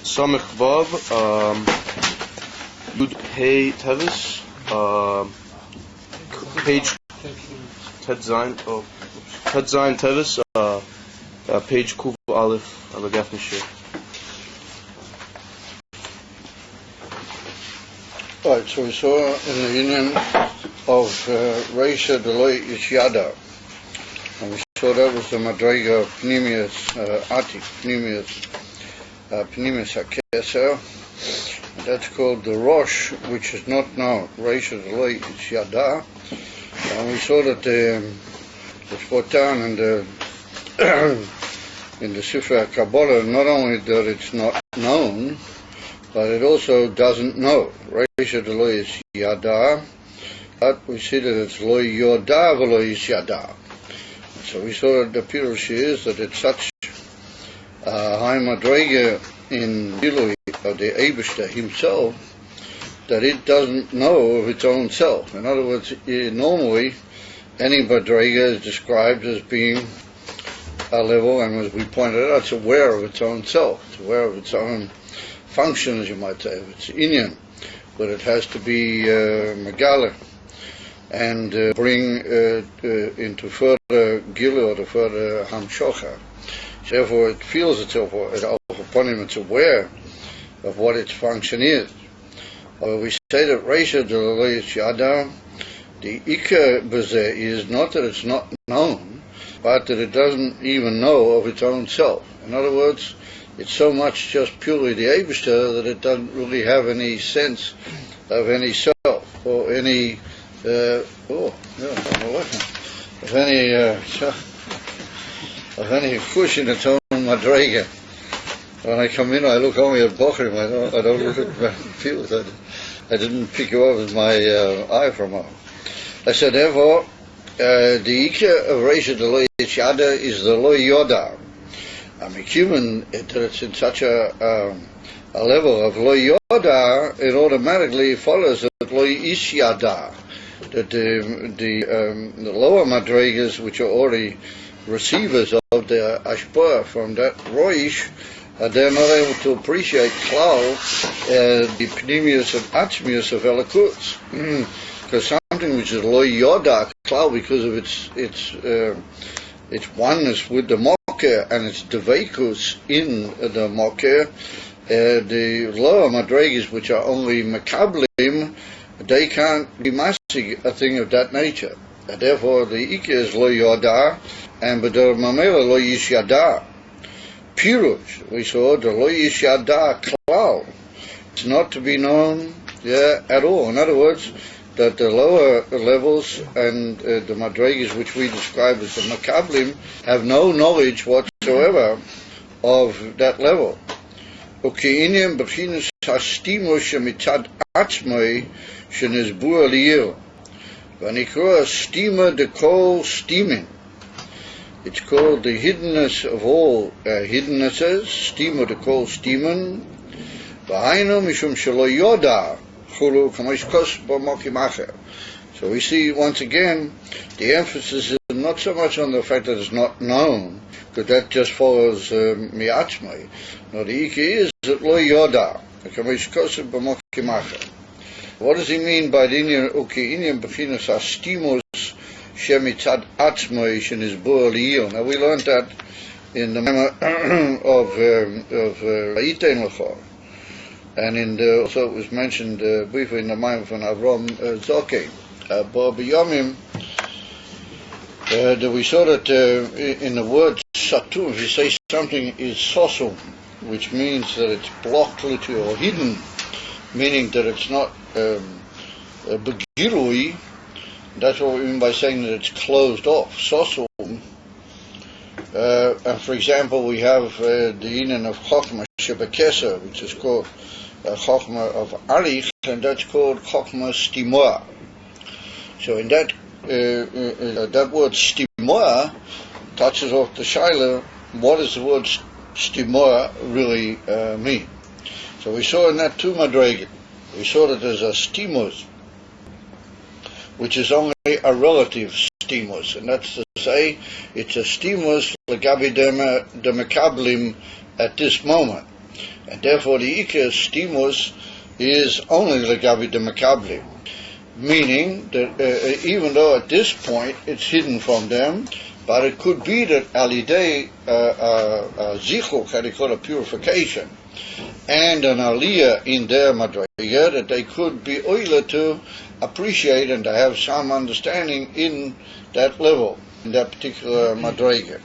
Samech Vav, Yud Hey Teves, page Ted Teves, page Kuv Aleph, Alagaf Nishir. Right, so we saw in the union of Reisha Deloi Ishyada, and we saw that was the Madrega of Pneumius Atik, Pneumius Hakeser, and that's called the Rosh, which is not known, Reisha Deloi Ishyada, and we saw that it's brought down in the in the Sifra Kabbalah, not only that it's not known, but it also doesn't know. Reisha Deloi is Yada, but we see that it's Lo Yoda V'Lo is Yada. So we saw that the Pirush is that it's such a high madrega in Gilui of the Eibishter himself that it doesn't know of its own self. In other words, normally any madrega is described as being a level, and as we pointed out, it's aware of its own self. It's aware of its own function, as you might say, of its inyan, but it has to be megala and bring into further gilu or to further hamshocha. Therefore, it feels itself upon him. It's aware of what its function is. We say that Reisha Deloi Yada, the Ikar B'zeh is not that it's not known, but that it doesn't even know of its own self. In other words, it's so much just purely the Eibishter that it doesn't really have any sense of any self or any of any push in its own madrega. When I come in, I look only at Bochrim. I don't look at my fields. I didn't pick you up with my eye from her. I said, therefore, the Ikar of Reisha Deloi Yada is the Lo Yoda. I mean, given that it's in such a level of Lo Yoda, it automatically follows that Lo Ishyada, that the lower madregas, which are already receivers of the ashpah from that Roish, they're not able to appreciate klal, the pneumius and atzmius of Elokus, because something which is Lo Yoda klal, because of its oneness with the Moker and its devekus in the Moker, the lower madregas, which are only makablim, they can't be masig a thing of that nature. And therefore, the Ikar is Lo Yoda, and B'der Mamela Lo Yishyada. Pirush, we saw the Lo Yishyada klal. It's not to be known at all. In other words, that the lower levels and the madregas, which we describe as the makablim, have no knowledge whatsoever of that level. Uke'inyam b'chinas hastimo shemitzad atzmai shenizbu aliyir. V'nikra stima dekol stimin. It's called the hiddenness of all hiddennesses, stima dekol stimin. V'hainu mishum shelo yoda. So we see once again the emphasis is not so much on the fact that it's not known, because that just follows mi'atzmai. No, the Ikar is that Lo Yoda. What does he mean by the inyan b'chinas astimos shemitzad atzmai shenizbu aliyah? Now we learned that in the manner of Vayitein L'cha. And also it was mentioned briefly in the mind from Avram Zoke, Bob Yomim, that we saw that in the word satum, if you say something is sosum, which means that it's blocked or hidden, meaning that it's not begirui, that's what we mean by saying that it's closed off, sosum. And for example, we have the union of Chokhmah Shebekesa, which is called Chokhmah of Arich, and that's called Chokhmah Stimoa. So in that that word Stimoa touches off the shaila, what does the word Stimoa really mean? So we saw in that two madrega, we saw that there's a stimus, which is only a relative stimus, and that's to say it's a stimus legabi de mekablim at this moment. and therefore the Iker Stimus is only Legabi de Makabli, meaning that even though at this point it's hidden from them, but it could be that Alidei Zichuk, how they call it, purification, and an Aliyah in their Madriga, that they could be oiler to appreciate and to have some understanding in that level, in that particular Madriga.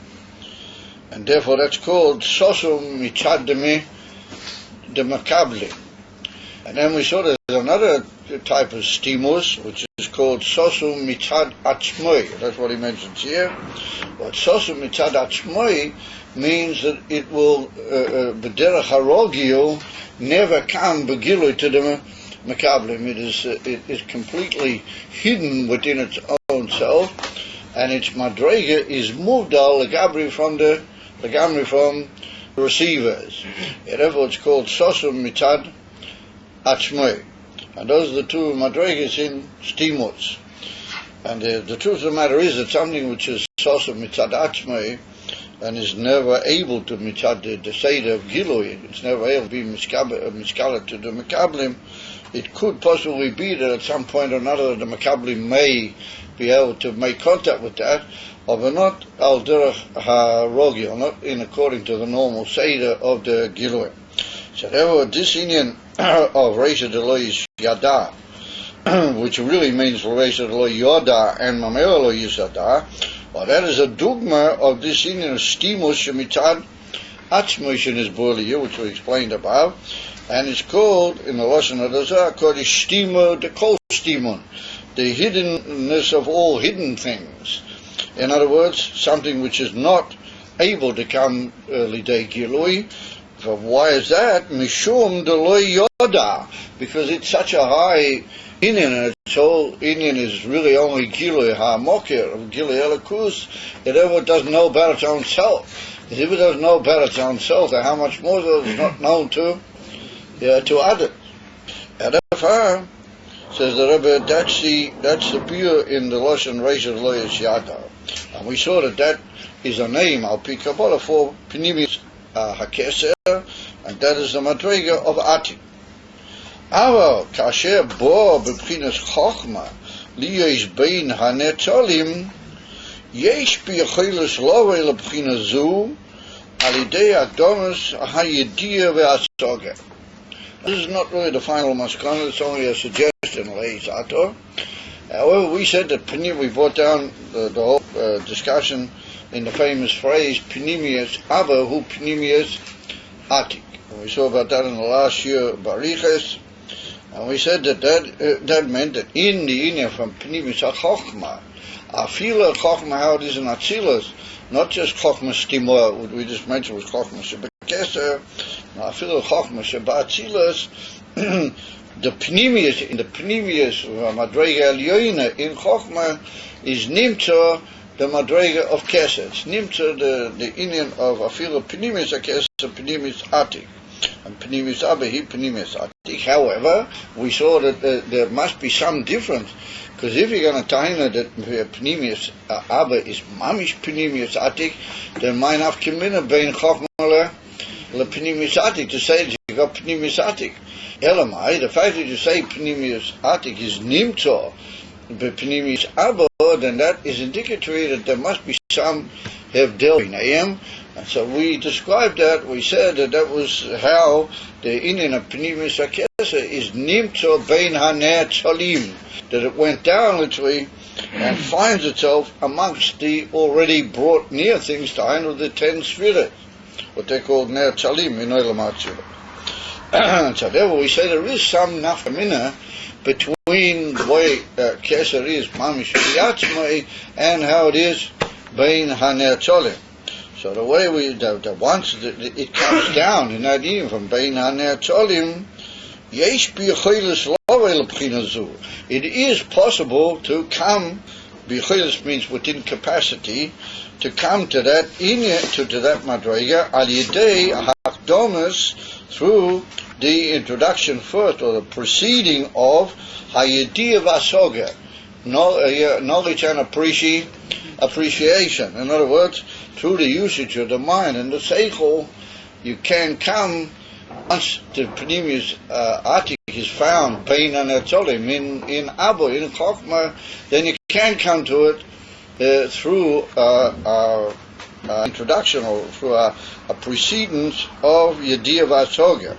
And therefore that's called Sosum Mitzad de Makabli. And then we saw there's another type of stimus, which is called Sosum Mitzad Atzmoi. That's what he mentions here. But Sosum Mitzad Atzmoi means that it will, B'derech HaRogil, never come Begilui to the Makablim. It is completely hidden within its own self, and its Madrega is moved al Legabri from the receivers. Therefore it's called Sosum Mitzad Atzmoi. And those are the two Madregas in Stimuts. And the truth of the matter is that something which is Sosum Mitzad Atzmoi and is never able to Mitzad the Seder of Gilui, it's never able to be Miskala to the Makablim, it could possibly be that at some point or another the Makablim may be able to make contact with that, but not al derech ha-rogi, not in according to the normal Seder of the Gilui. So therefore this Indian of Reisha Deloy Yada, which really means Reisha Deloy Yoda and Mamela Lo Yisada, well, that is a dogma of this Indian of Stimus Shemitzad Atzmos in his Burliya, which we explained above, and it's called, in the Lashon HaDazah, called Stima de Kol Stimun, the hiddenness of all hidden things. In other words, something which is not able to come Lidei Gilui. So why is that? Mishum Deloy Yoda, because it's such a high Indian, and its whole Indian is really only Gilui HaMokir, Gilui Elikus. It ever doesn't know about its own self. If it doesn't know about its own self, then how much more so is not known to others. And therefore, says the Rebbe, that's the pure in the Lashon Reisha Lo Yada. And we saw that is a name, Al Pi Kabbalah, for Pnimis HaKeser, and that is the Madrega of Atik. Aval kasher bo b'bchinas chochma liyesh bein hanetzolim yesh b'yechilas lovei lebchinas zu alidei akdomus hayediyah ve'asoga. This is not really the final maskana, it's only a suggestion, Leizato. However, we said that we brought down the whole discussion in the famous phrase Pnimius Abba hu Pnimius Atik. And we saw about that in the last year Bariches, and we said that meant that in the Inyan from Pnimius HaChochma, Afila Chochma, how it is in Atzilus, not just Chochma Stimor, what we just mentioned was Chochma Shebekeser, Afila Chochma Shebatzilus, the Pnimius, in the Pnimius Madrega Elyoina in Chochma is Nimtza, the Madrega of Keser. It's Nimtza, the Indian of Afila Pnimius HaKeser, Pnimius Atik. And Pnimius Abba, he Pnimius Atik. However, we saw that there must be some difference, because if you're going to tell that Pnimius Abba is Mamish Pnimius Atik, then my nafkemina bein Chochma le Pnimius Atik, to say that you got Pnimius Atik. Elamai, the fact that you say Pnimius Atik is Nimtza, but Pnimius Abba, then that is indicatory that there must be some Hevdel in AM. And so we described that, we said that was how the Indian of Pnimius HaKeser is Nimtza bein haneh tzolim, that it went down literally and finds itself amongst the already brought near things to handle the 10 Sfirat, what they call ner tzalim in Olam HaTzilus. So therefore we say there is some nafkamina between the way Keser is mamish biatzmai and how it is bein haneh tzolim. So the way once it comes down in that even from bein haneh tzolim, yesh b'yechilas lovei lebchina zu. It is possible to come, b'yechilas means within capacity, to come to that to that madrega al yedei hakdomus, through the introduction first, or the preceding of hayediyah v'asoga, knowledge and appreciation. In other words, through the usage of the mind and the seichel, you can come once the Pneumius Atik is found, Bein and Etzolim, in Abo, in Chokmah, then you can come to it through our introduction or through a precedence of Yediyah V'Asoga.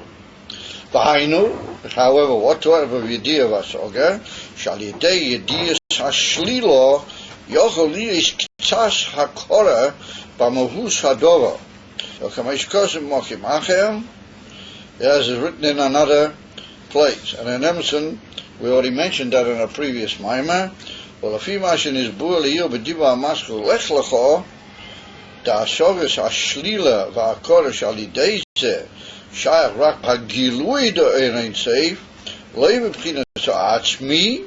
V'hainu, however, whatsoever of Yediyah V'Asoga, shall Yedei Yediyah Hashlilo yochol liyish k'tzas hakora b'mavus hadova. As is written in another place. And in Emerson, we already mentioned that in a previous Maimah. Well, if Imashin is Bu'aliyah b'diba amaskul lech lecho, da asogas hashlila v'akodesh alideize shayach rak hagilui do'erein seif, lei b'bchinas ha'atzmi,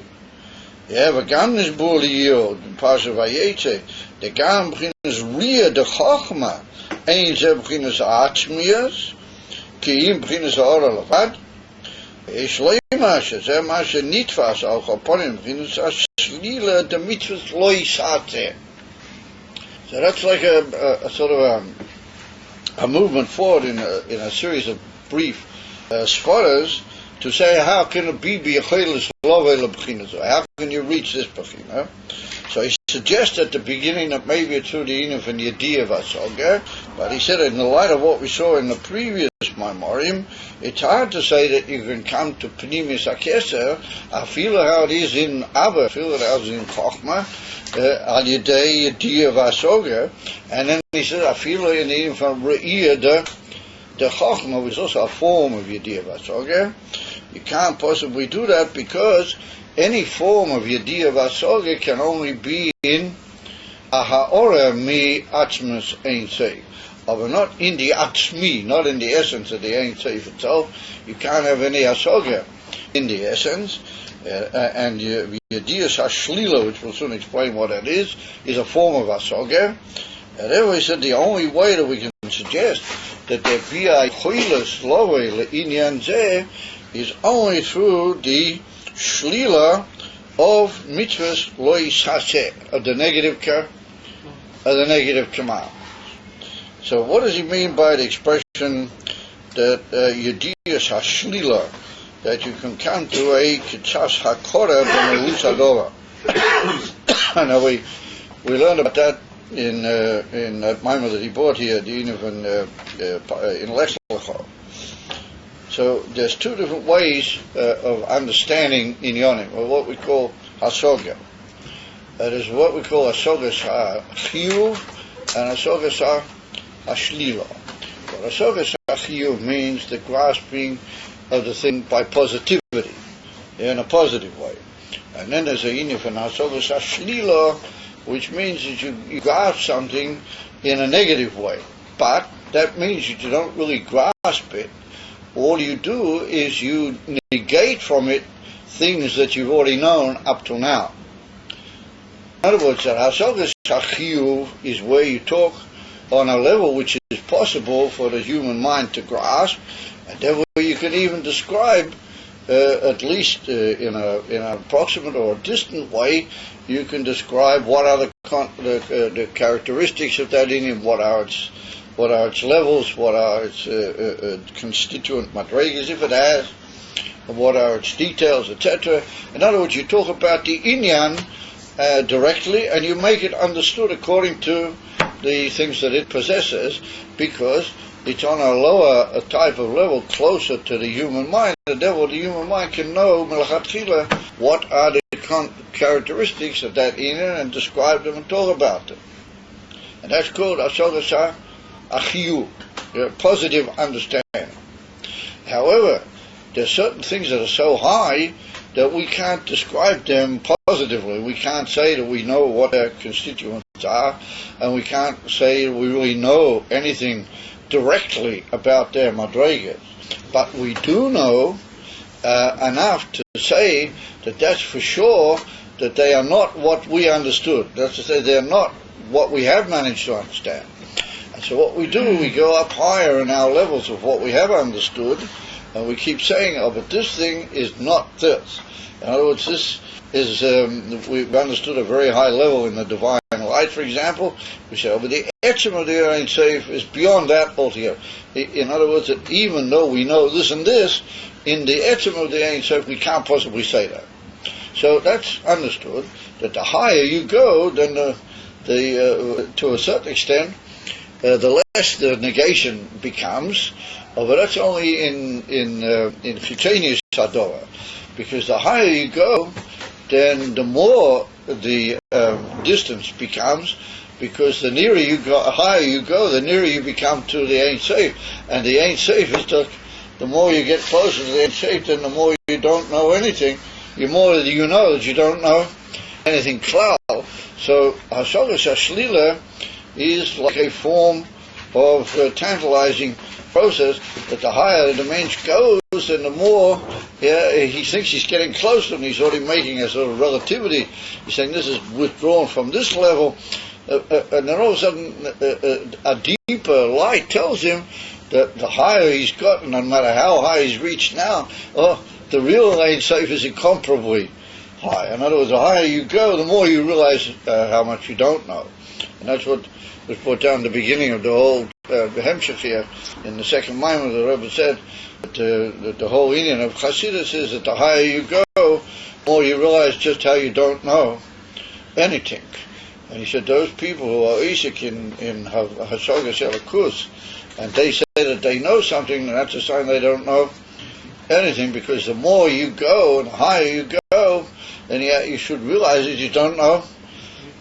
v'gam nis Bu'aliyah, Pasha Vayetze, de gam b'chinas riyah de chochma, ein ze b'chinas ha'atzmiyas, כי אם בחינס האור הלבד, יש לא משהו, זה מה שנתפס על חופונים, בחינס השלילה, the mitzvahs לא יסעצה. So that's like a sort of a movement forward in a series of brief sforas to say how can it be b'yachelis lovei leb'chinas? How can you reach this b'china? So he suggests at the beginning that maybe it's through the Inuf and Yediyah V'Asoga, but he said in the light of what we saw in the previous Maimorim, it's hard to say that you can come to Pneumius HaKeser, I feel how it is in Abba, I feel how it is in Chochmah, Al Yedei Yediyah V'Asoga, and then he said I feel it in the Inuf and Re'iyah the Chochmah, which is also a form of Yediyah V'Asoga. You can't possibly do that because any form of Yediyah V'Asoga can only be in a ha'ora mi atzmus ein seif, but not in the atzmi, not in the essence of the ein seif itself. You can't have any asoga in the essence, and Yediyah Hashlila, which we'll soon explain what that is a form of asoga. And therefore he said the only way that we can suggest that there be a choilas lovei le'inyan zeh is only through the shlila of mitzvahs lo yisaseh, of the negative command. So what does he mean by the expression that Yediyah hashlila, that you can come to a kitzas hakora b'mavus hadova? Now we learned about that in that Maimah that he brought here, the Inuf in Lech Lecho. So there's two different ways of understanding inyonim, or what we call hasoga. That is what we call hasogas ha'chiyuv and hasogas ha'shlila. But hasogas ha'chiyuv means the grasping of the thing by positivity, in a positive way. And then there's a inyan for hasogas ha'shlila, which means that you grasp something in a negative way. But that means that you don't really grasp it. All you do is you negate from it things that you've already known up till now. In other words, that hasogas ha'chiyuv is where you talk on a level which is possible for the human mind to grasp, and therefore you can even describe, at least in an approximate or a distant way, you can describe what are the characteristics of that inyan, what are its levels, what are its constituent madrigas, if it has, what are its details, etc. In other words, you talk about the inyan directly, and you make it understood according to the things that it possesses, because it's on a lower type of level, closer to the human mind, and therefore the human mind can know melachatchila what are the characteristics of that inyan and describe them and talk about them. And that's called hasogas ha'chiyuv, positive understanding. However, there are certain things that are so high that we can't describe them positively. We can't say that we know what their constituents are, and we can't say that we really know anything directly about their madrigas. But we do know enough to say that that's for sure that they are not what we understood. That's to say, they're not what we have managed to understand. And so what we do, we go up higher in our levels of what we have understood, And we keep saying, oh, but this thing is not this. In other words, this is, we've understood a very high level in the divine light, for example. We say, oh, but the etzem of the Ein Sof is beyond that altogether. In other words, that even though we know this and this, in the etzem of the Ein Sof, we can't possibly say that. So that's understood, that the higher you go, then to a certain extent, the less the negation becomes. But that's only in Chitonius Hadorah, because the higher you go, then the more the distance becomes, because the nearer you go, higher you go, the nearer you become to the Ein Sof, and the Ein Sof is the more you get closer to the Ein Sof, then the more you don't know anything. The more you know that you don't know anything klal. So Hashogas Hashlila is like a form of tantalizing process, that the higher the mensch goes, and the more he thinks he's getting closer, and he's already making a sort of relativity. He's saying this is withdrawn from this level, and then all of a sudden a deeper light tells him that the higher he's gotten, no matter how high he's reached now, the real Ein Sof is incomparably high. In other words, the higher you go, the more you realize how much you don't know. And that's what was brought down at the beginning of the whole Hemshech here. In the second Maimon, the Rebbe said that the whole Indian of Chassidus is that the higher you go, the more you realize just how you don't know anything. And he said those people who are Isaac in Hashogas Elikus, and they say that they know something, and that's a sign they don't know anything, because the more you go and the higher you go, then you should realize that you don't know.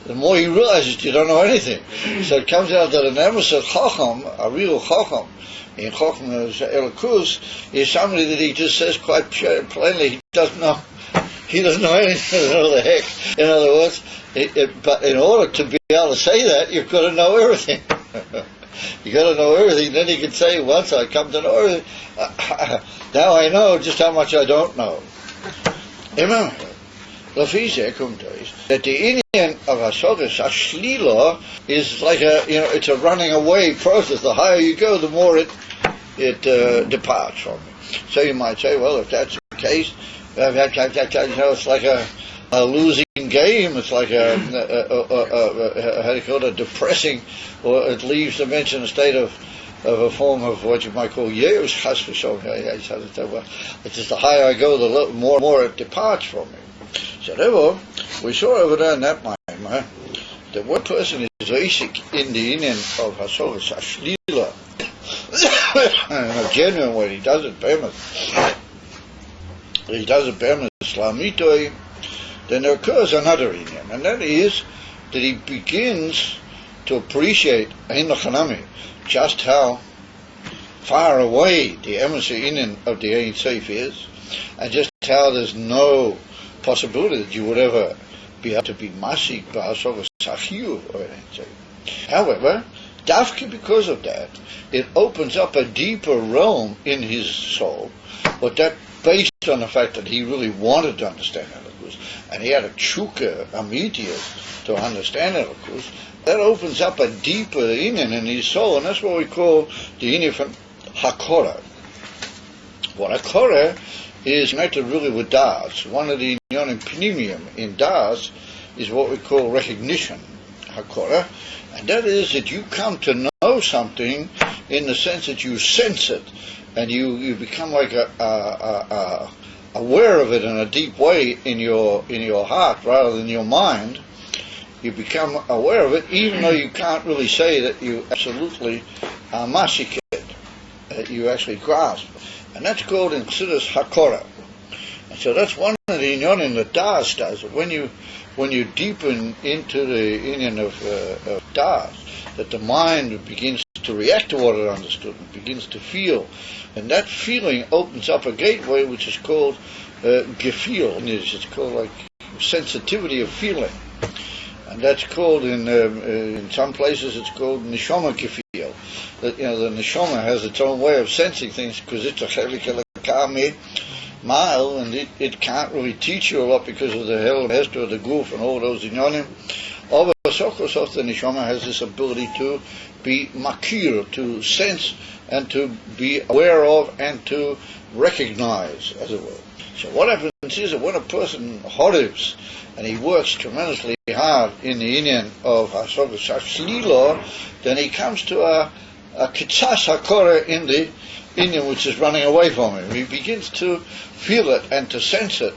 The more you realize that you don't know anything. So it comes out that an emissaire Chacham, a real Chacham, in Chacham Elikus, is somebody that he just says quite plainly he doesn't know. He doesn't know anything. He doesn't know the heck. In other words, but in order to be able to say that, you've got to know everything. You got to know everything. Then you can say, once I come to know everything, now I know just how much I don't know. Remember, that the Indian of Hashogas Hashlila is like it's a running away process. The higher you go, the more it departs from it. So you might say, well, if that's the case, it's like a losing game. It's like how do you call it, a depressing, or it leaves the mensch in a state of a form of what you might call yeus chas v'shom. It's just the higher I go, the more it departs from me. So therefore, we saw over there in that mind that one person is basic in the union of Hashogas Hashlila, in a genuine way. He does it be'emes. He does it be'emes slamitoi. Then there occurs another union, and that is that he begins to appreciate in the Chanami just how far away the emissary union of the Ein Sof is, and just how there's no possibility that you would ever be able to be masik b'hashogas hachiyuv or anything. However, dafki because of that, it opens up a deeper realm in his soul, but that based on the fact that he really wanted to understand Elikus, and he had a tshuka amitius to understand Elikus, that opens up a deeper inyan in his soul, and that's what we call the inyan from Hakora. What Hakora is connected really with Das. One of the inyanim pnimium in Das is what we call recognition, Hakora, and that is that you come to know something in the sense that you sense it, and you become like aware of it in a deep way in your heart rather than your mind. You become aware of it, even though you can't really say that you absolutely masik it, you actually grasp. And that's called in Chassidus Hakora. And so that's one of the inyanim that Das does. When you deepen into the inyan of Das, that the mind begins to react to what it understood, and begins to feel. And that feeling opens up a gateway which is called gefühl. It's called like sensitivity of feeling. And that's called in some places it's called neshama gefühl. That the neshama has its own way of sensing things because it's a chelik elokah mile, and it can't really teach you a lot because of the hell of Hester, the goof, and all those inyanim. Over Sokosos, the Neshama has this ability to be makir, to sense and to be aware of and to recognize, as it were. So what happens is that when a person horives and he works tremendously hard in the inyan of Hasogas Shlila, then he comes to a kitzas hakora in the inyan which is running away from him. He begins to feel it and to sense it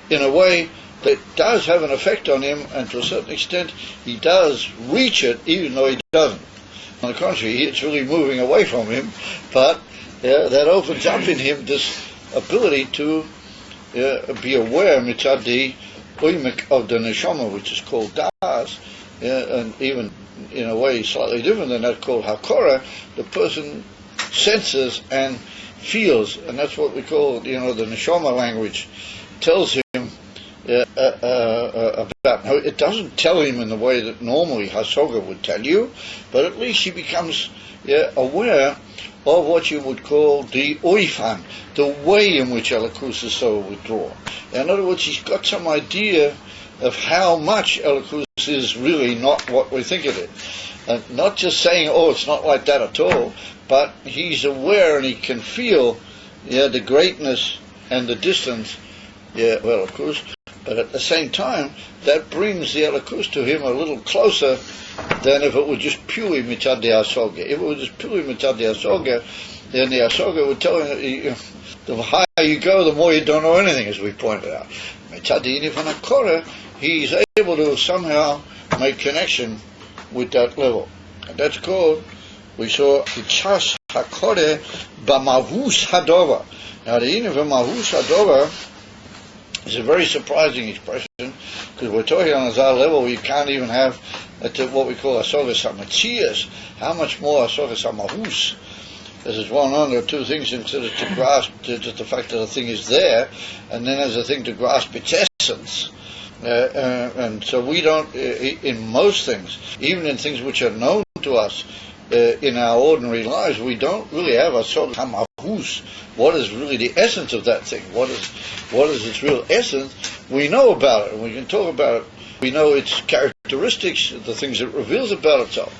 in a way that does have an effect on him, and to a certain extent he does reach it even though he doesn't. On the contrary, it's really moving away from him, but that opens up in him this ability to be aware mitzad the oimek of the neshama, which is called das, and even in a way slightly different than that, called hakora. The person senses and feels, and that's what we call, the neshama language tells him about. Now, it doesn't tell him in the way that normally Hasoga would tell you, but at least he becomes aware of what you would call the oifan, the way in which Elikus is so withdrawn. In other words, he's got some idea of how much Elikus is really not what we think it is. Not just saying, oh, it's not like that at all, but he's aware and he can feel the greatness and the distance of Elikus. But at the same time, that brings the Elikus to him a little closer than if it were just purely mitzad de asoga. If it were just purely mitzad de asoga, then the asoga would tell him, the higher you go, the more you don't know anything, as we pointed out. Mitzad de inifan hakora, he's able to somehow make connection with that level. And that's called, we saw, kitzas hakore b'mavus hadova. Now the inifan mavus hadova is a very surprising expression, because we're talking on a Zal level where you can't even have what we call asogas hamachias. How much more asogas hamahus? As is well known, there are two things considered to grasp: just the fact that a thing is there, and then there's a thing to grasp its essence. And so we don't, in most things, even in things which are known to us in our ordinary lives, we don't really have asogas hamahus. What is really the essence of that thing? What is its real essence? We know about it, and we can talk about it. We know its characteristics, the things it reveals about itself.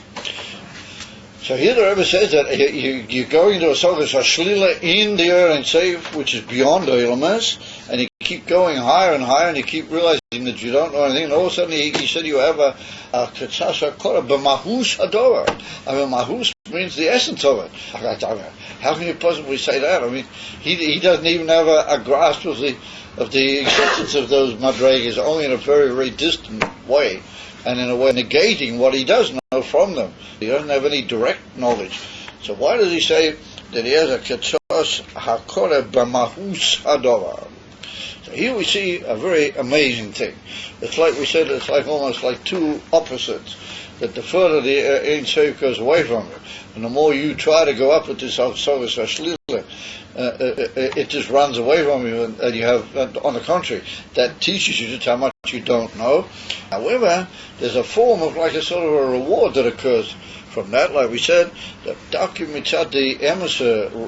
So here the Rebbe says that you're going to a Sogas Hashlila in the Ein Sof, which is beyond the Ilamas, and you keep going higher and higher, and you keep realizing that you don't know anything, and all of a sudden he said you have a Ketzas HaKorah b'mahus hadorah. I mean, mahus means the essence of it. How can you possibly say that? I mean, he doesn't even have a grasp of the existence of those madregas, only in a very, very distant way, and in a way negating what he does know from them. He doesn't have any direct knowledge. So why does he say that he has a Ketzas HaKorah b'mahus hadorah? So here we see a very amazing thing. It's like we said, it's like almost like two opposites. That the further the Ein Sof goes away from it, and the more you try to go up with this Sogas Hashlila, it just runs away from you, and you have, on the contrary, that teaches you just how much you don't know. However, there's a form of like a sort of a reward that occurs from that, like we said, the mitzad the emes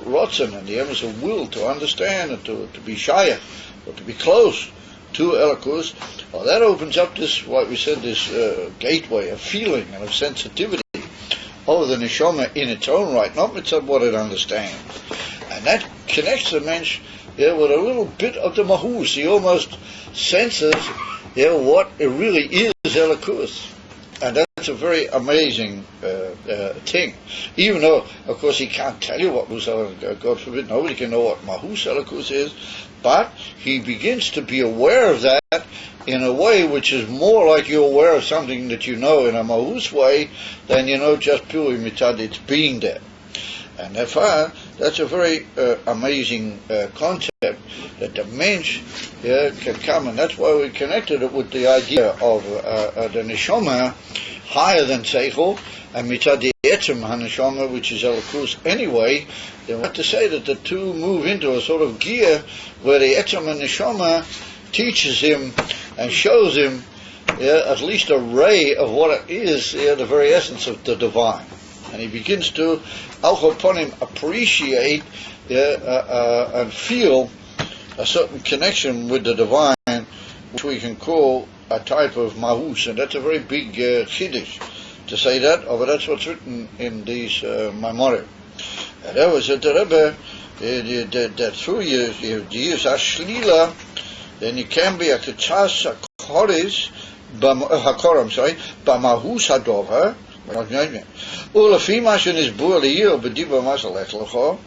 rotzen and the emes will to understand and to be shayach, or to be close to Elikus. Well, that opens up this, what we said, this gateway of feeling and of sensitivity of the neshama in its own right, not with what it understands. And that connects the mensch with a little bit of the mahus. He almost senses what it really is Elikus. And that's a very amazing thing. Even though, of course, he can't tell you what God forbid, nobody can know what mahus Elikus is, but he begins to be aware of that in a way which is more like you're aware of something that you know in a mahus way than you know just purely mitzad its being there. And therefore, that's a very amazing concept that the mensch can come, and that's why we connected it with the idea of the neshama higher than seichel, and mitzad the etzem haneshama, which is Elikus anyway. Then we have to say that the two move into a sort of gear where the etzem and neshama teaches him and shows him at least a ray of what it is, the very essence of the divine. And he begins to, upon him, appreciate and feel a certain connection with the divine, which we can call a type of mahus, and that's a very big chiddush to say that, but that's what's written in these Maimorim. And that was that the Rebbe, that through you use a shlila, then you can be a kachas hakoris, b'mahus hadover, ulafim ashen is bu'aliyah b'diba masalech lecho,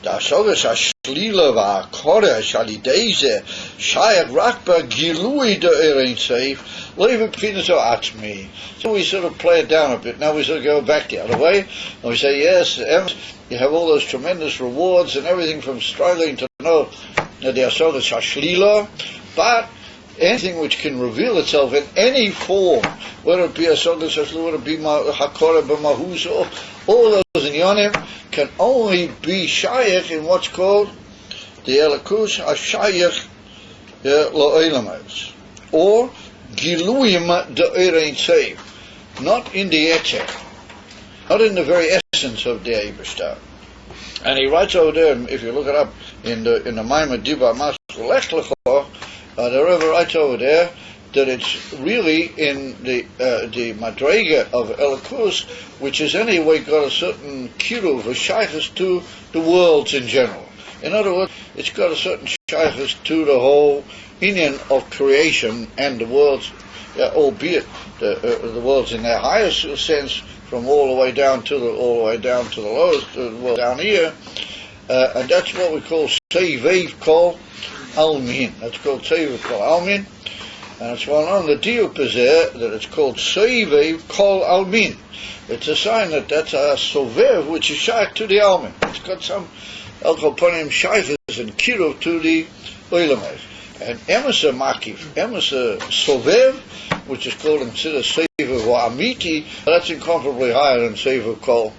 da sogas ha-shlila v'ha-kore shalideze shayach rakba gilui de'erein seif leiva p'chinas o-atzmi. So we sort of play it down a bit. Now we sort of go back the other way, and we say, yes, you have all those tremendous rewards and everything from struggling to know that the asogas ha-shlila, but anything which can reveal itself in any form, whether it be asogas ha-shlila, whether it be ha-kore b'mahus, all those inyonim can only be shayach in what's called the elikus ha-shayach lo'elamas, or giluyim de'erein seif, not in the etcher, not in the very essence of the Eibishter. And he writes over there, if you look it up in the Maimon Diba Masalech Lecho, the Rebbe writes over there that it's really in the Madrega of Elikus, which has anyway got a certain kiruv, a shaykhus to the worlds in general. In other words, it's got a certain shaykhus to the whole inyan of creation and the worlds, albeit the worlds in their highest sense, from all the way down to the lowest world down here, and that's what we call Samech Vav Almin. That's called Samech Vav Almin. And it's well known, the diuk is there, that it's called Samech Vav Almin. It's a sign that that's a sovev, which is shaykh to the almin. It's got some alkoponim shaykhs and kiruv to the oilamez. And emasa makif, emasa sovev, which is called considered Sefer or Amiti, that's incomparably higher than Sefer called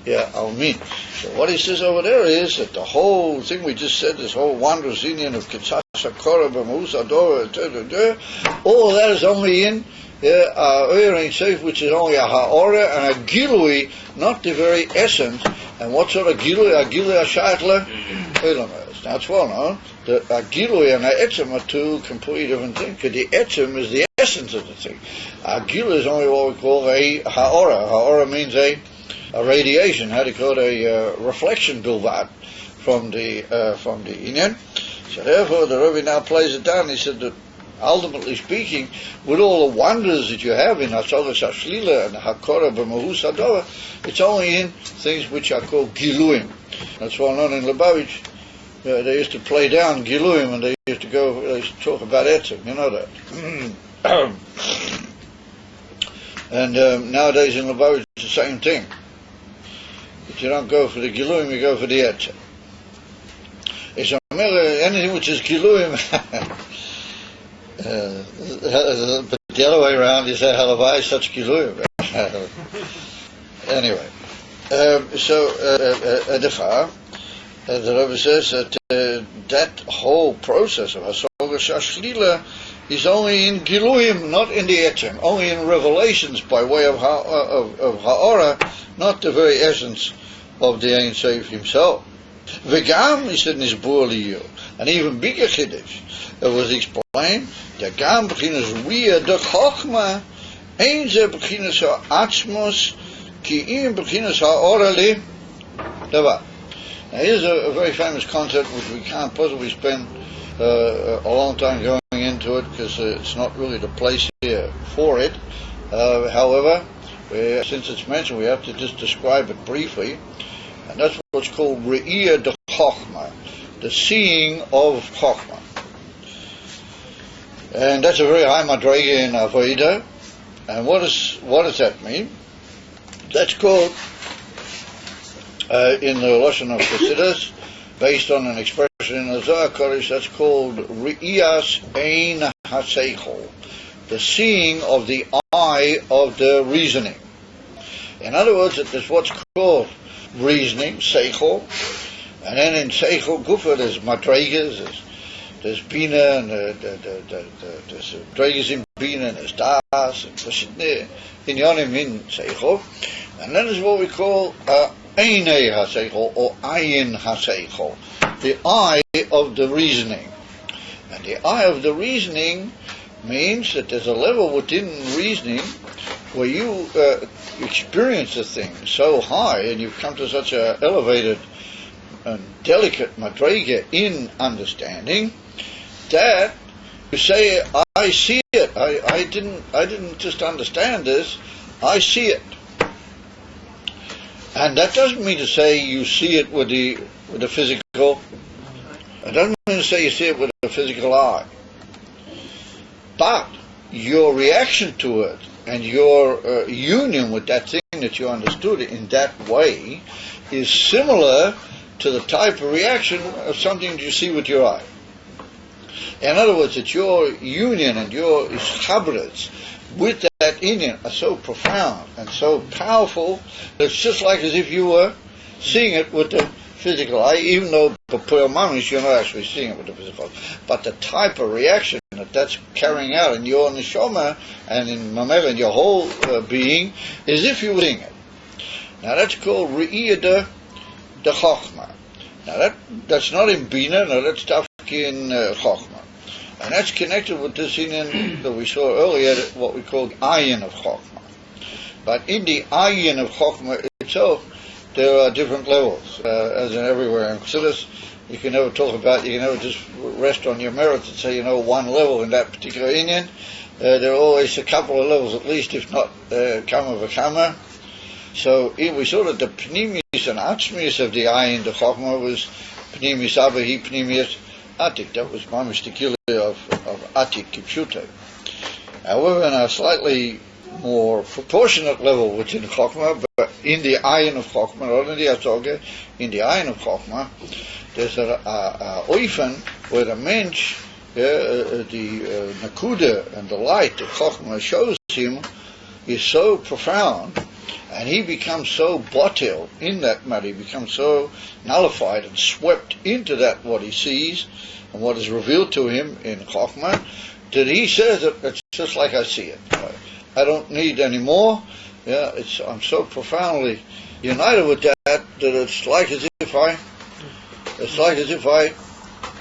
Almin. So what he says over there is that the whole thing we just said, this whole wondrous union of Ketzas HaKorah b'Mahus Adorah, all of that is only in Oyerein Seif, which is only a Ha'orah and a Gilui, not the very essence. And what sort of Gilui? A Gilui HaShayach LeElamez. Now it's well known that a Gilui and a Etzem are two completely different things, because the Etzem is the essence of the thing. A Gilui is only what we call a Ha'orah. Ha'orah means a radiation, how do you call it, a reflection bilvat from the inyan. So therefore the Rebbe now plays it down. He said that ultimately speaking, with all the wonders that you have in Hasogas HaShlila and HaKorah b'Mahus Hadorah, it's only in things which are called Giluim. That's well known in Lubavitch. They used to play down Giluim, and they used to talk about Etzem, you know that. And nowadays in Lubavitch it's the same thing. But you don't go for the Giluim, you go for the Etzem. It's anything which is Giluim, but the other way around, you say Halavai, such Giluim. Anyway, the Rebbe says that that whole process of Hasogas HaShlila is only in Giluim, not in the Etzem, only in revelations by way of Ha'orah, not the very essence of the Ein Sof himself. V'gam, he said in his Bu'aliyah, an even bigger chiddush, it was explained that Gam b'chinas Riyah de Chochma, ein ze b'chinas ha'atzmos, ki im b'chinas ha'orah li davar. Now here's a very famous concept which we can't possibly spend a long time going into it, because it's not really the place here for it. However, since it's mentioned, we have to just describe it briefly, and that's what's called Re'iyah de Chochma, the seeing of Chochma. And that's a very high madrega in Avodah. And what does that mean? That's called, in the Lashon of Chassidus, based on an expression in the Zohar Kodesh, that's called Re'iyas Ein HaSeichel, the seeing of the eye of the reasoning. In other words, there's what's called reasoning, Seichel, and then in Seichel Gufa there's Madregas, there's Bina, and there's Madregas in Bina, and there's Das, and Inyanim in Seichel, and then there's what we call Einei HaSeichel, or Ayin HaSeichel, the eye of the reasoning. And the eye of the reasoning means that there's a level within reasoning where you experience a thing so high and you've come to such a elevated and delicate madrega in understanding that you say, I see it. I didn't just understand this, I see it. And that doesn't mean to say you see it with the physical. It doesn't mean to say you see it with the physical eye. But your reaction to it and your union with that thing that you understood in that way is similar to the type of reaction of something that you see with your eye. In other words, that your union and your ischabrets with that Indian are so profound and so powerful that it's just like as if you were seeing it with the physical eye, even though b'poel mamish you're not actually seeing it with the physical eye. But the type of reaction that's carrying out in your neshama and in mamela and your whole being is if you were seeing it. Now that's called re'iyah de chokhmah. Now that's not in bina, no, that's stuff in chokhmah. And that's connected with this Indian that we saw earlier, what we call the ayin of chokhmah. But in the ayin of chokhmah itself, there are different levels, as in everywhere in Chassidus. You can never talk about, you can never just rest on your merits and say, one level in that particular Indian. There are always a couple of levels at least, if not kama v'kama. So we saw that the pnimis and atzmius of the ayin, the chokhmah, was pnimis abahi, pnimis atik. That was mamish the killer of atik, kipshute. However, in a slightly more proportionate level within chokhmah, but in the ayin of chokhmah, not in the azoge, in the ayin of chokhmah, there's a oifen where the mensch, the nakuda and the light that chokhmah shows him is so profound, and he becomes so botel in that matter, he becomes so nullified and swept into that what he sees and what is revealed to him in chokhmah, that he says that it's just like I see it. I don't need any more. I'm so profoundly united with that it's like as if I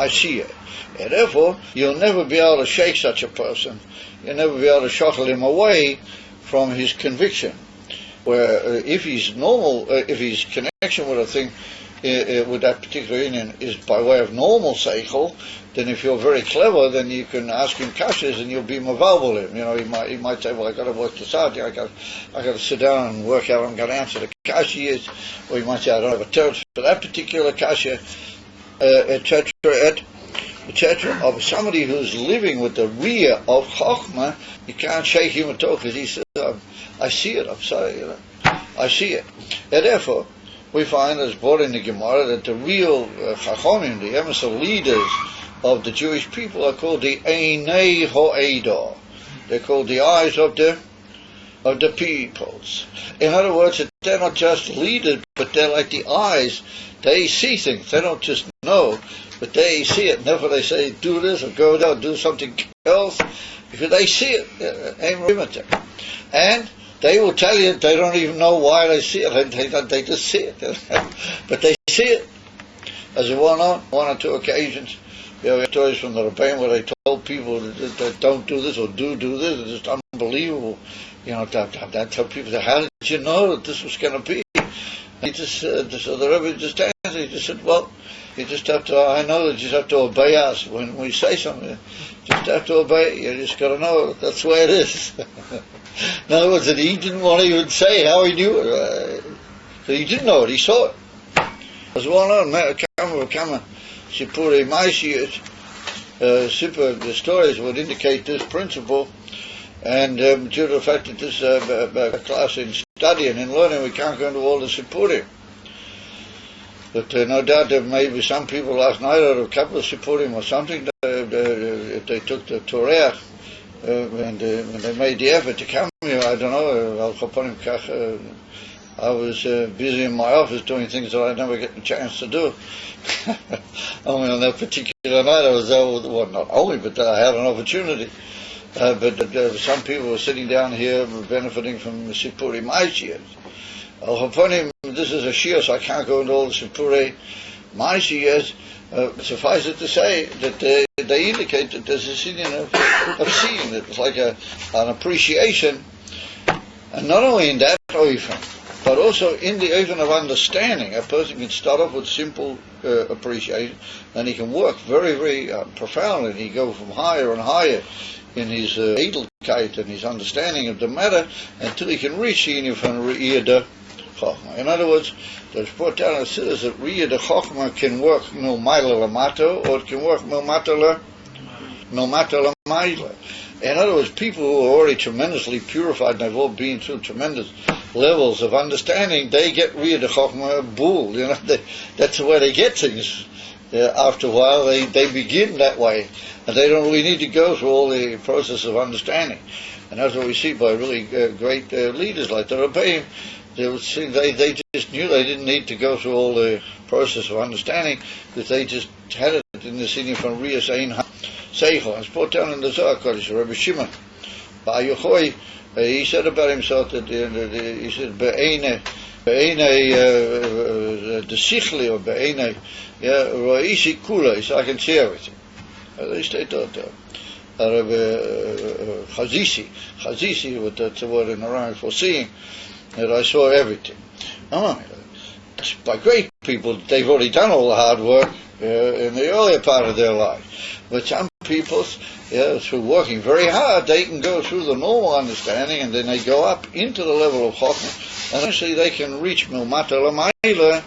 see it. And therefore, you'll never be able to shake such a person. You'll never be able to shuttle him away from his conviction. Where if his normal, if his connection with a thing, with that particular Indian is by way of normal seichel, then if you're very clever, then you can ask him kashas and you'll be mavalbul him. He might say, well, I got to work this out. I got to sit down and work out. I'm going to answer the kasha. Or he might say, I don't have a teretz for that particular kasha, etc., etc. Of somebody who's living with the riyah of chokhmah, you can't shake him at all because he says, I see it. I'm sorry, I see it. And therefore, we find, as brought in the Gemara, that the real chachomim, the emissary leaders of the Jewish people, are called the Einei Ho'edah. They're called the eyes of the peoples. In other words, they're not just leaders, but they're like the eyes. They see things. They don't just know, but they see it. And therefore they say, do this or go there, do something else, because they see it. And they will tell you they don't even know why they see it. They just see it. But they see it. As it went on, one or two occasions, there were stories from the Rebbeim where they told people that don't do this or do this. It's just unbelievable. That tell people, how did you know that this was going to be? And so the Rebbe just answered, he just said, well, you just have to, I know that you just have to obey us. When we say something, you just have to obey. You just got to know that's the way it is. In other words, that he didn't want to even say how he knew it. So he didn't know it, he saw it. As well known, Sipurei Maishiyot, the stories would indicate this principle, and due to the fact that this class in studying and learning, we can't go into all the Sipurim. But no doubt there may be some people last night out of a couple of Sipurim or something, if they took the Torah, and they made the effort to come here, I don't know, I was busy in my office doing things that I never get a chance to do. Only on that particular night I was there, well, not only, but I had an opportunity. But some people were sitting down here benefiting from the Sipurei Maishiyot. This is a shiur, so I can't go into all the Sipurei, Maishi is, suffice it to say, that they indicate that there's this Indian of seeing. It's like an appreciation, and not only in that oifen, but also in the oifen of understanding. A person can start off with simple appreciation, and he can work very, very profoundly, and he go from higher and higher in his edelkeit and his understanding of the matter, until he can reach the Indian from Re'iyah Chochmah. In other words, there's brought down a says that Re'iyah Chochmah can work milmaila lamato, or it can work milmata lamaila. In other words, people who are already tremendously purified and have all been through tremendous levels of understanding, they get Re'iyah Chochmah bull. That's the way they get things. After a while, they begin that way, and they don't really need to go through all the process of understanding. And that's what we see by really great leaders like the Rebbeim. They just knew they didn't need to go through all the process of understanding, that they just had it in the singing from Riyas Ein Seichel. It's brought down in the Zohar Kodesh, Rabbi Shimon Bar Yochai, he said about himself that he said Be'ene the Sichli, or Be'ene Ro'isi Kula, so I can see everything. They stayed out there. Chazisi, that's the word in Aramaic for seeing, that I saw everything. By great people, they've already done all the hard work in the earlier part of their life. But some people, through working very hard, they can go through the normal understanding, and then they go up into the level of Chochmah, and eventually they can reach Milmata Lamaila.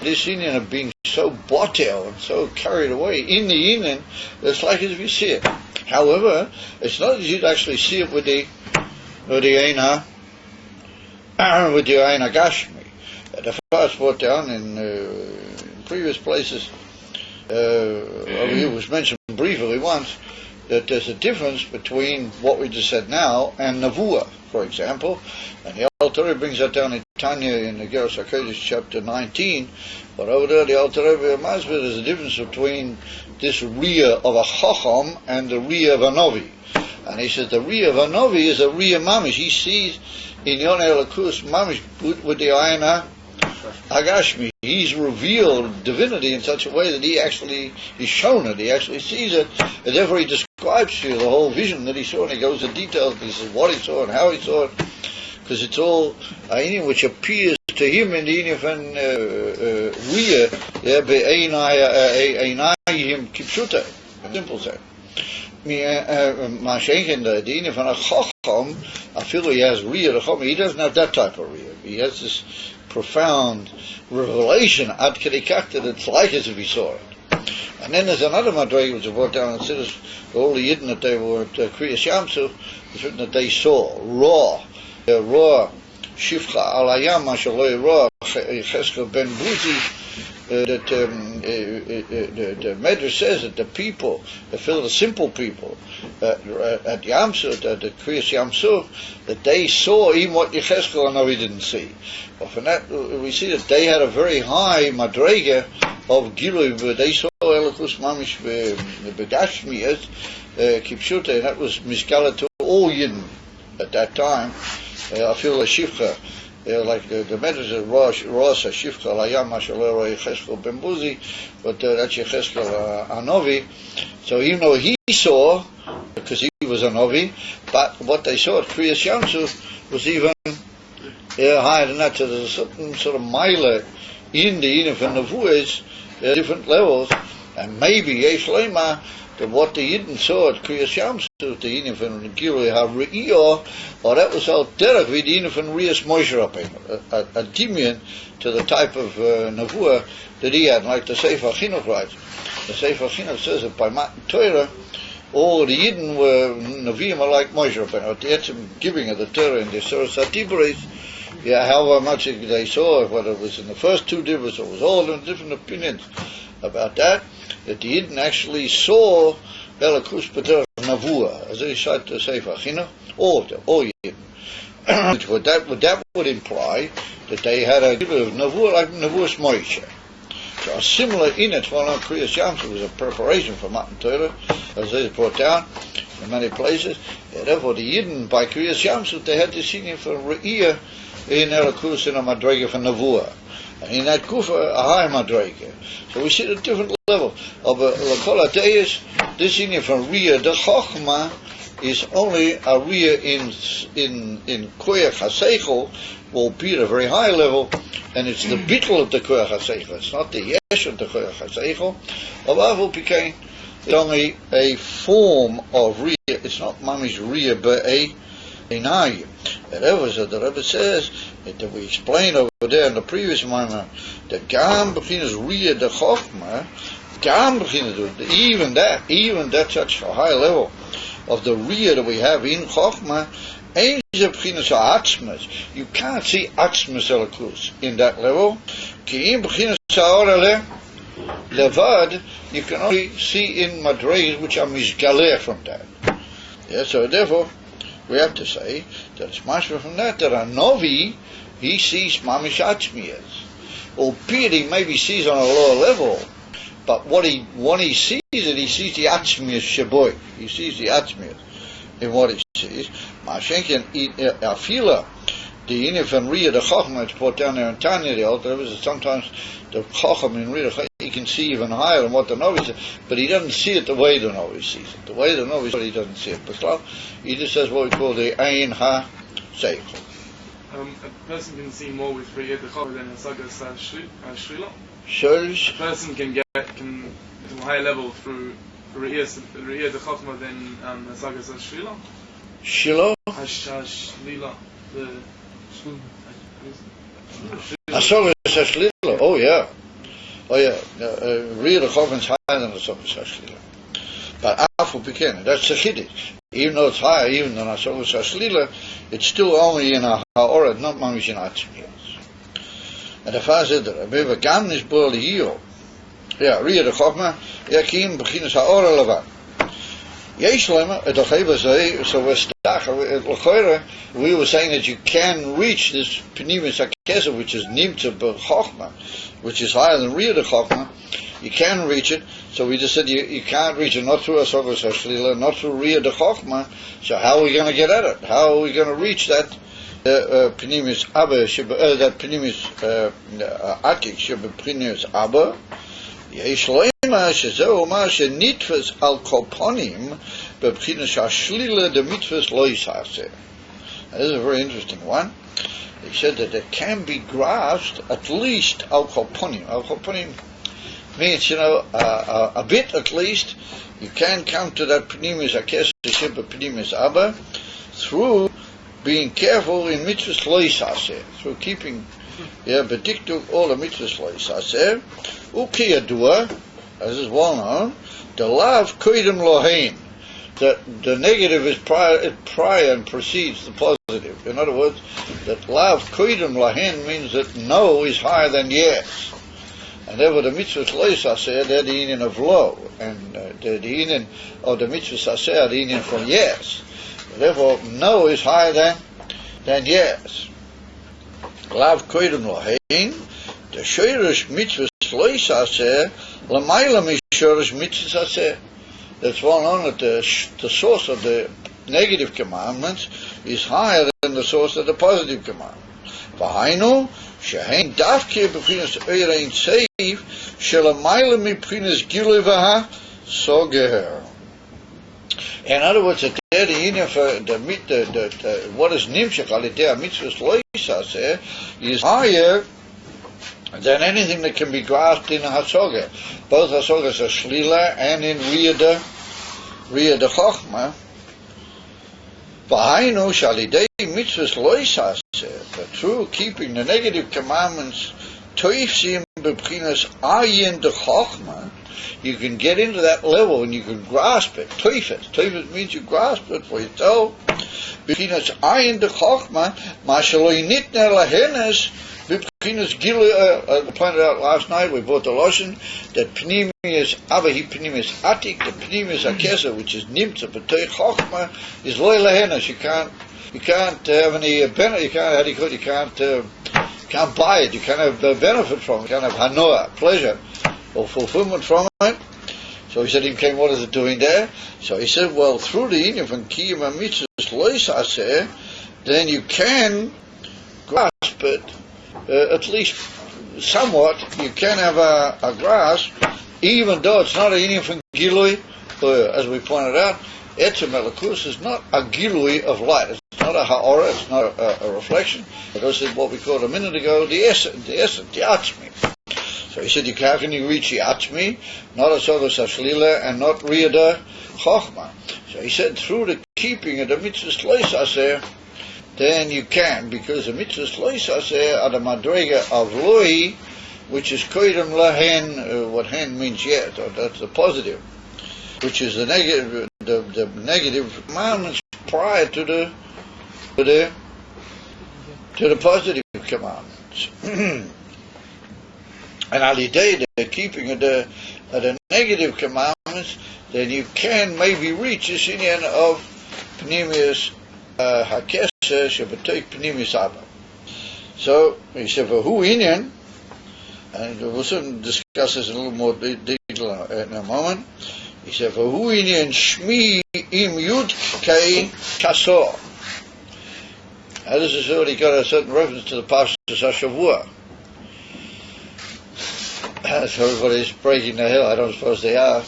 This Indian of being so botel and so carried away in the Indian, it's like as if you see it. However, it's not as you'd actually see it with the Eina Gashmi. The first brought down in previous places, it was mentioned briefly once, that there's a difference between what we just said now and Nevuah, for example. And the Alter Rebbe brings that down in Tanya in the Geras HaKodesh chapter 19. But over there, the Alter Rebbe reminds me there's a difference between this Riyah of a Chacham and the Riyah of a Novi. And he says the Riyah of a Novi is a Riyah Mamish. He sees in Yonah Elakus Mamish with the Ayana Agashmi. He's revealed divinity in such a way that he actually is shown it, he actually sees it, and therefore he describes to you the whole vision that he saw, and he goes into details, he says what he saw and how he saw it, because it's all Ainium which appears to him in the Indian Riyah, Be'einayim Kipshuta, simple say. Mashenken, the Indian from a Chacham, I feel he has Riyah, he doesn't have that type of Riyah. He has this profound revelation ad kedikakta that's like as if he saw it. And then there's another madrega which is brought down and says all the Yidden that they were at Kriyas Yamsuf, it's written that they saw raw shifcha alayam mashaloi raw Cheskel ben Buzi, that the Medrash says that the people, the simple people at Yamsuf, at the Kriyas Yamsuf, that they saw even what Yecheskel and Novi didn't see. But from that we see that they had a very high madrega of Gilui, but they saw Elokus Mamish Begashmi Kipshuta, and that was Mishkala to all Yidden at that time. I feel a Shifcha, like the Medrash of Rosh Shifcha Layam Mashaloi Yecheskel Ben Buzi, but that's Yecheskel Anovi. So even though he saw, because he was a Novi, but what they saw at Kriyas Yamsuf was even higher than that. So there's a certain sort of mile in the Eden from Nevuahs, different levels, and maybe Yesh Lema, that what the Yidden saw at Kriyas Yamsuf, the Eden from Gilui HaRe'iyah, or that was al derech with the Eden from Riyas Moshe Rabbeinu, a dimion to the type of Nevuah that he had, like the Sefer Chinuch writes. The Sefer Chinuch says that by Matan Torah, all the Yidden were Nevi'im are like Moshe Rabbeinu. At the etzem giving of the Torah in the Surah Satibris, however much they saw, whether it was in the first two dibros, or it was all in different opinions about that the Yidden actually saw Elakus B'derech Nevuah, as they cite the Sefer Chinuch, all of them, all Yidden. that would imply that they had a Gilui of Nevuah like Nevuah's Moshe. So similar in it, while on Kriyas Yamsuf was a preparation for Matan Torah, as they brought down in many places. And therefore, the Yidden by Kriyas Yamsuf, they had this union for Re'iyah in Elokus in a Madrega for Nevuah. And in that kufa, a high madrege. So we see the different level. But this in from Ria de Chochma is only a Ria in Koyach HaSeichel will be at a very high level, and it's the bittul of the Koyach HaSeichel. It's not the yesh of the Koyach HaSeichel. Avavul became only a form of Ria. It's not mamish Ria be'e inayim. The Rebbe says that we explained over there in the previous moment that Gam beginners Ria de Chochma, Gam beginners even that such a high level of the Ria that we have in Chochma, you can't see Atzmas Elokus in that level. Levad, you can only see in Madreis which are misgaleh from that. Yeah, so therefore we have to say that it's mashma from that a Novi, he sees Mamish Atzmiyas. Albeit he maybe sees on a lower level, but when he sees it, he sees the Atzmiyas Shaboy. He sees the Atzmiyas in what he sees. Mashenkin Afila, the Inif and Ria the Chachma, it's put down there in Tanya, the altar, sometimes the Chacham in Ria, he can see even higher than what the Novi sees, but he doesn't see it the way the Novi sees it. The way the Novi sees it, he doesn't see it. But he just says what we call the Ein Ha-Seichel. A person can see more with Ria de Chachma than Hasagas Shlila. Shows A person can get to a higher level through Ria de Chachma than Hasagas Shlila. Shiloh? Shlila. Hasagas Shlila. Oh yeah. Ria de Chachma is higher than Hasagas Shlila. But Afu Pekin, that's the Chiddush. Even though it's higher, even than Hasagas Shlila, it's still only in a Ha'orah, not mamish in Atzmiyas. And the Father said that Rebbe Gam is Bol Hio. Yeah, Ria de Chachma, Yakim Beginners Ha'orah Levan. Yesh Lema, the Chayba say, so we're stuck. We were saying that you can reach this Penimis HaKesef, which is Nimtza B'Chochma, which is higher than Ria de Chachma. You can reach it, so we just said you can't reach it, not through Hasagas Shlila, not through Ria de Chochma. So how are we going to get at it? How are we going to reach that Penimis Abba, that Penimis Atik, Sheba Penimis Abba? Yesh Leima Shezeu Ma Shenitves Al Koponim B'Pchinas HaShlila de Mitzvahs Lo Yisaseh. This is a very interesting one. He said that it can be grasped at least Al Koponim. Al Koponim means, a bit at least. You can come to that Pnimis HaKesef Sheba Pnimis Abba through being careful in Mitzvahs Lo Yisaseh, through keeping bediktuk all the mitzvahs lo yisaseh, ukiyadua, as is well known, the lav koidem lohein, that the negative is prior and precedes the positive. In other words, that lav koidem lohein means that no is higher than yes. And therefore the mitzvahs lo yisaseh, they're the union of lo, and the union of the mitzvahs aseh are the union from yes. Therefore no is higher than yes. Lav koidem lohein, the shoyrish mitzvahs lo yisaseh, l'mayla mishorish mitzvahs aseh. That's well known that the source of the negative commandments is higher than the source of the positive commandments. V'hainu, shehein davke b'chinas eirein seif, shelamayla mibchinas gilui v'ha soger. In other words, that the union for the what is nimshach alidei mitzvahs lo yisaseh is higher than anything that can be grasped in a hasoga, both hasogas shlila and in Ria de Chochma. V'hainu shalidei mitzvahs lo yisaseh, but through keeping the negative commandments, toifsim b'bchinas ayin de Chochma, you can get into that level and you can grasp it. Teves means you grasp it for yourself. B'chinas ayin de Chochma, ma shelo nitner lahenes, b'chinas gilu. I pointed out last night, we brought the lesson that Pnimis Abahi Pnimis Atik, the Pnimis HaKesef, which is Nimtza B'tei Chochma, is loy lahenes. You can't have any benefit. You can't buy it. You can't have the benefit from it. You can't have hanoah, pleasure, or fulfillment from it. So he said, what is it doing there? So he said, well, through the union from Kiyum HaMitzvahs Lo Yisaseh, then you can grasp it, at least somewhat you can have a grasp, even though it's not an Indian from Gilui, as we pointed out. Etzem Elikus is not a Gilui of light. It's not a Ha'ora, it's not a reflection. This is what we called a minute ago, the essence, the Atzmi. So he said, how can you reach the Atzmi? Not a Sodos Ashlila and not Riyada Chochma. So he said, through the keeping of the mitzvahs Lois Aseh, then you can, because the mitzvahs Lois Aseh are the Madrega of Loi, which is Koidem Lahen, what hen means yet, or that's the positive, which is the negative, the negative commandments prior to the positive commandments. And aliday, the keeping of the negative commandments, then you can maybe reach this Indian of Pneumius Hakeseh Shabbatek Pneumius Abba. So he said, for who Indian, and we'll soon discuss this in a little more detail in a moment. He said, for who Indian Shmi im Yud Kei Kasor. Now this is already got a certain reference to the Parshas HaShavua. So everybody's breaking the hill. I don't suppose they are,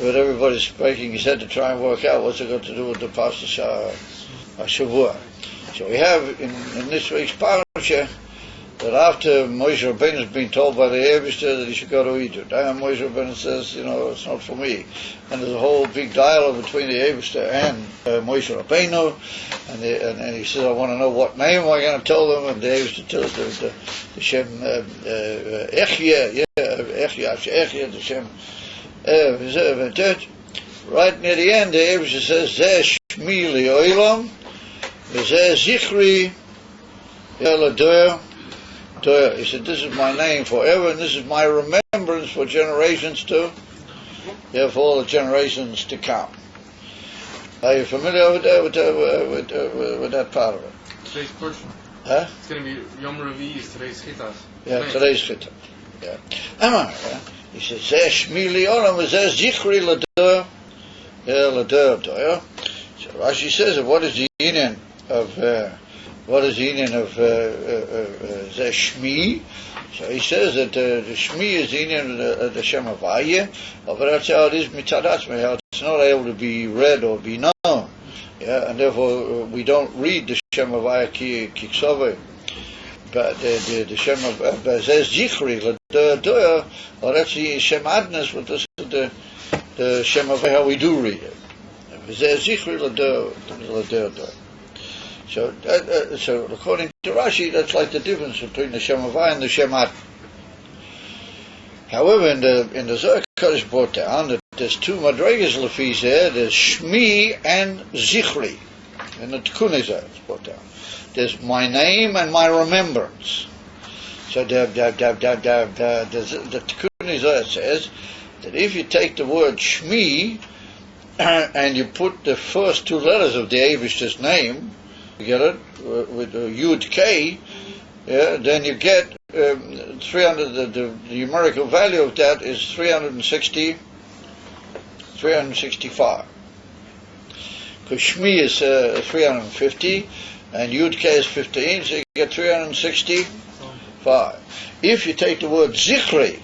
but everybody's breaking his head to try and work out what's it got to do with the Parshas HaShavua. So we have in this week's parasha that after Moshe Rabbeinu has been told by the Eibishter that he should go to Egypt, and Moshe Rabbeinu says, it's not for me. And there's a whole big dialogue between the Eibishter and Moshe Rabbeinu, and he says, I want to know what name am I going to tell them, and the Eibishter tells them the Shem Echye, the Shem right near the end, the Eibishter says, Zeh Shmi Li'olam, Zeh Zichri L'Doyer. He said, this is my name forever, and this is my remembrance for generations to, for all the generations to come. Are you familiar with that part of it? Today's portion. Huh? It's going to be Yom Revi is today's Chitas. Yeah, today's Chitas. Yeah. He said, Zeh Shmi Li'olam, Zeh Zichri L'Doyer. So Rashi says, what is the union of the Shmi? So he says that the Shmi is the union of the Shem Havaya, but that's how it is mitzadatz, how it's not able to be read or be known. And therefore we don't read the Shem Havaya ki ksove. But the Shem of Zez Zichri, or that's the Shem Adnes, but this is the Shem Havaya, how we do read it. Zez Zichri l'doyer. So according to Rashi, that's like the difference between the Shem Havaya and the Shem Ad. However, in the Zohar Kodesh brought down that there's two madregas lefis there. There's Shmi and Zichri. In the Tikkun Zohar it's brought down. There's my name and my remembrance. So the Tikkun Zohar says that if you take the word Shmi and you put the first two letters of the Eibishter's name, you get it, with Yud K, then you get 300, the numerical value of that is 365. Because Shmi is 350, and Yud K is 15, so you get 365. If you take the word Zichri,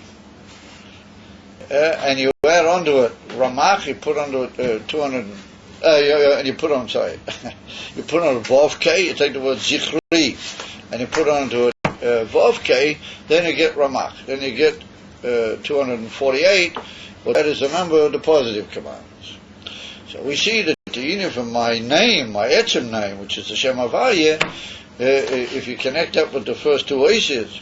and you add onto it Ramach, you put onto it 200, and you put on, you put on a Vav K, you take the word Zichri, and you put onto it Vav K, then you get Ramach, then you get 248, well, that is the number of the positive commandments. So we see that the union from my name, my Etzem name, which is the Shem Havaya, if you connect that with the first two Aces,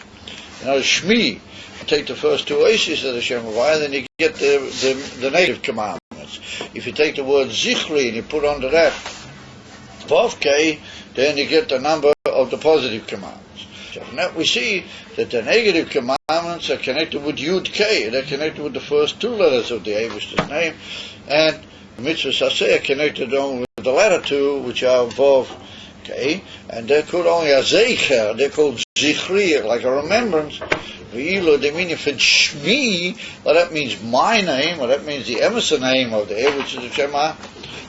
Shmi, take the first two Aces of the Shem Havaya, then you get the native commandments. If you take the word Zichri and you put onto that Vav K, then you get the number of the positive commandments. So from that we see that the negative commandments are connected with Yud K. They're connected with the first two letters of the Eibishter's name, and the mitzvahs are connected only with the latter two, which are Vav K, and they're called only a Zeicher. They're called Zichri, like a remembrance. They mean for Shmi, well, that means my name, or that means the Emerson name of the which is the Shema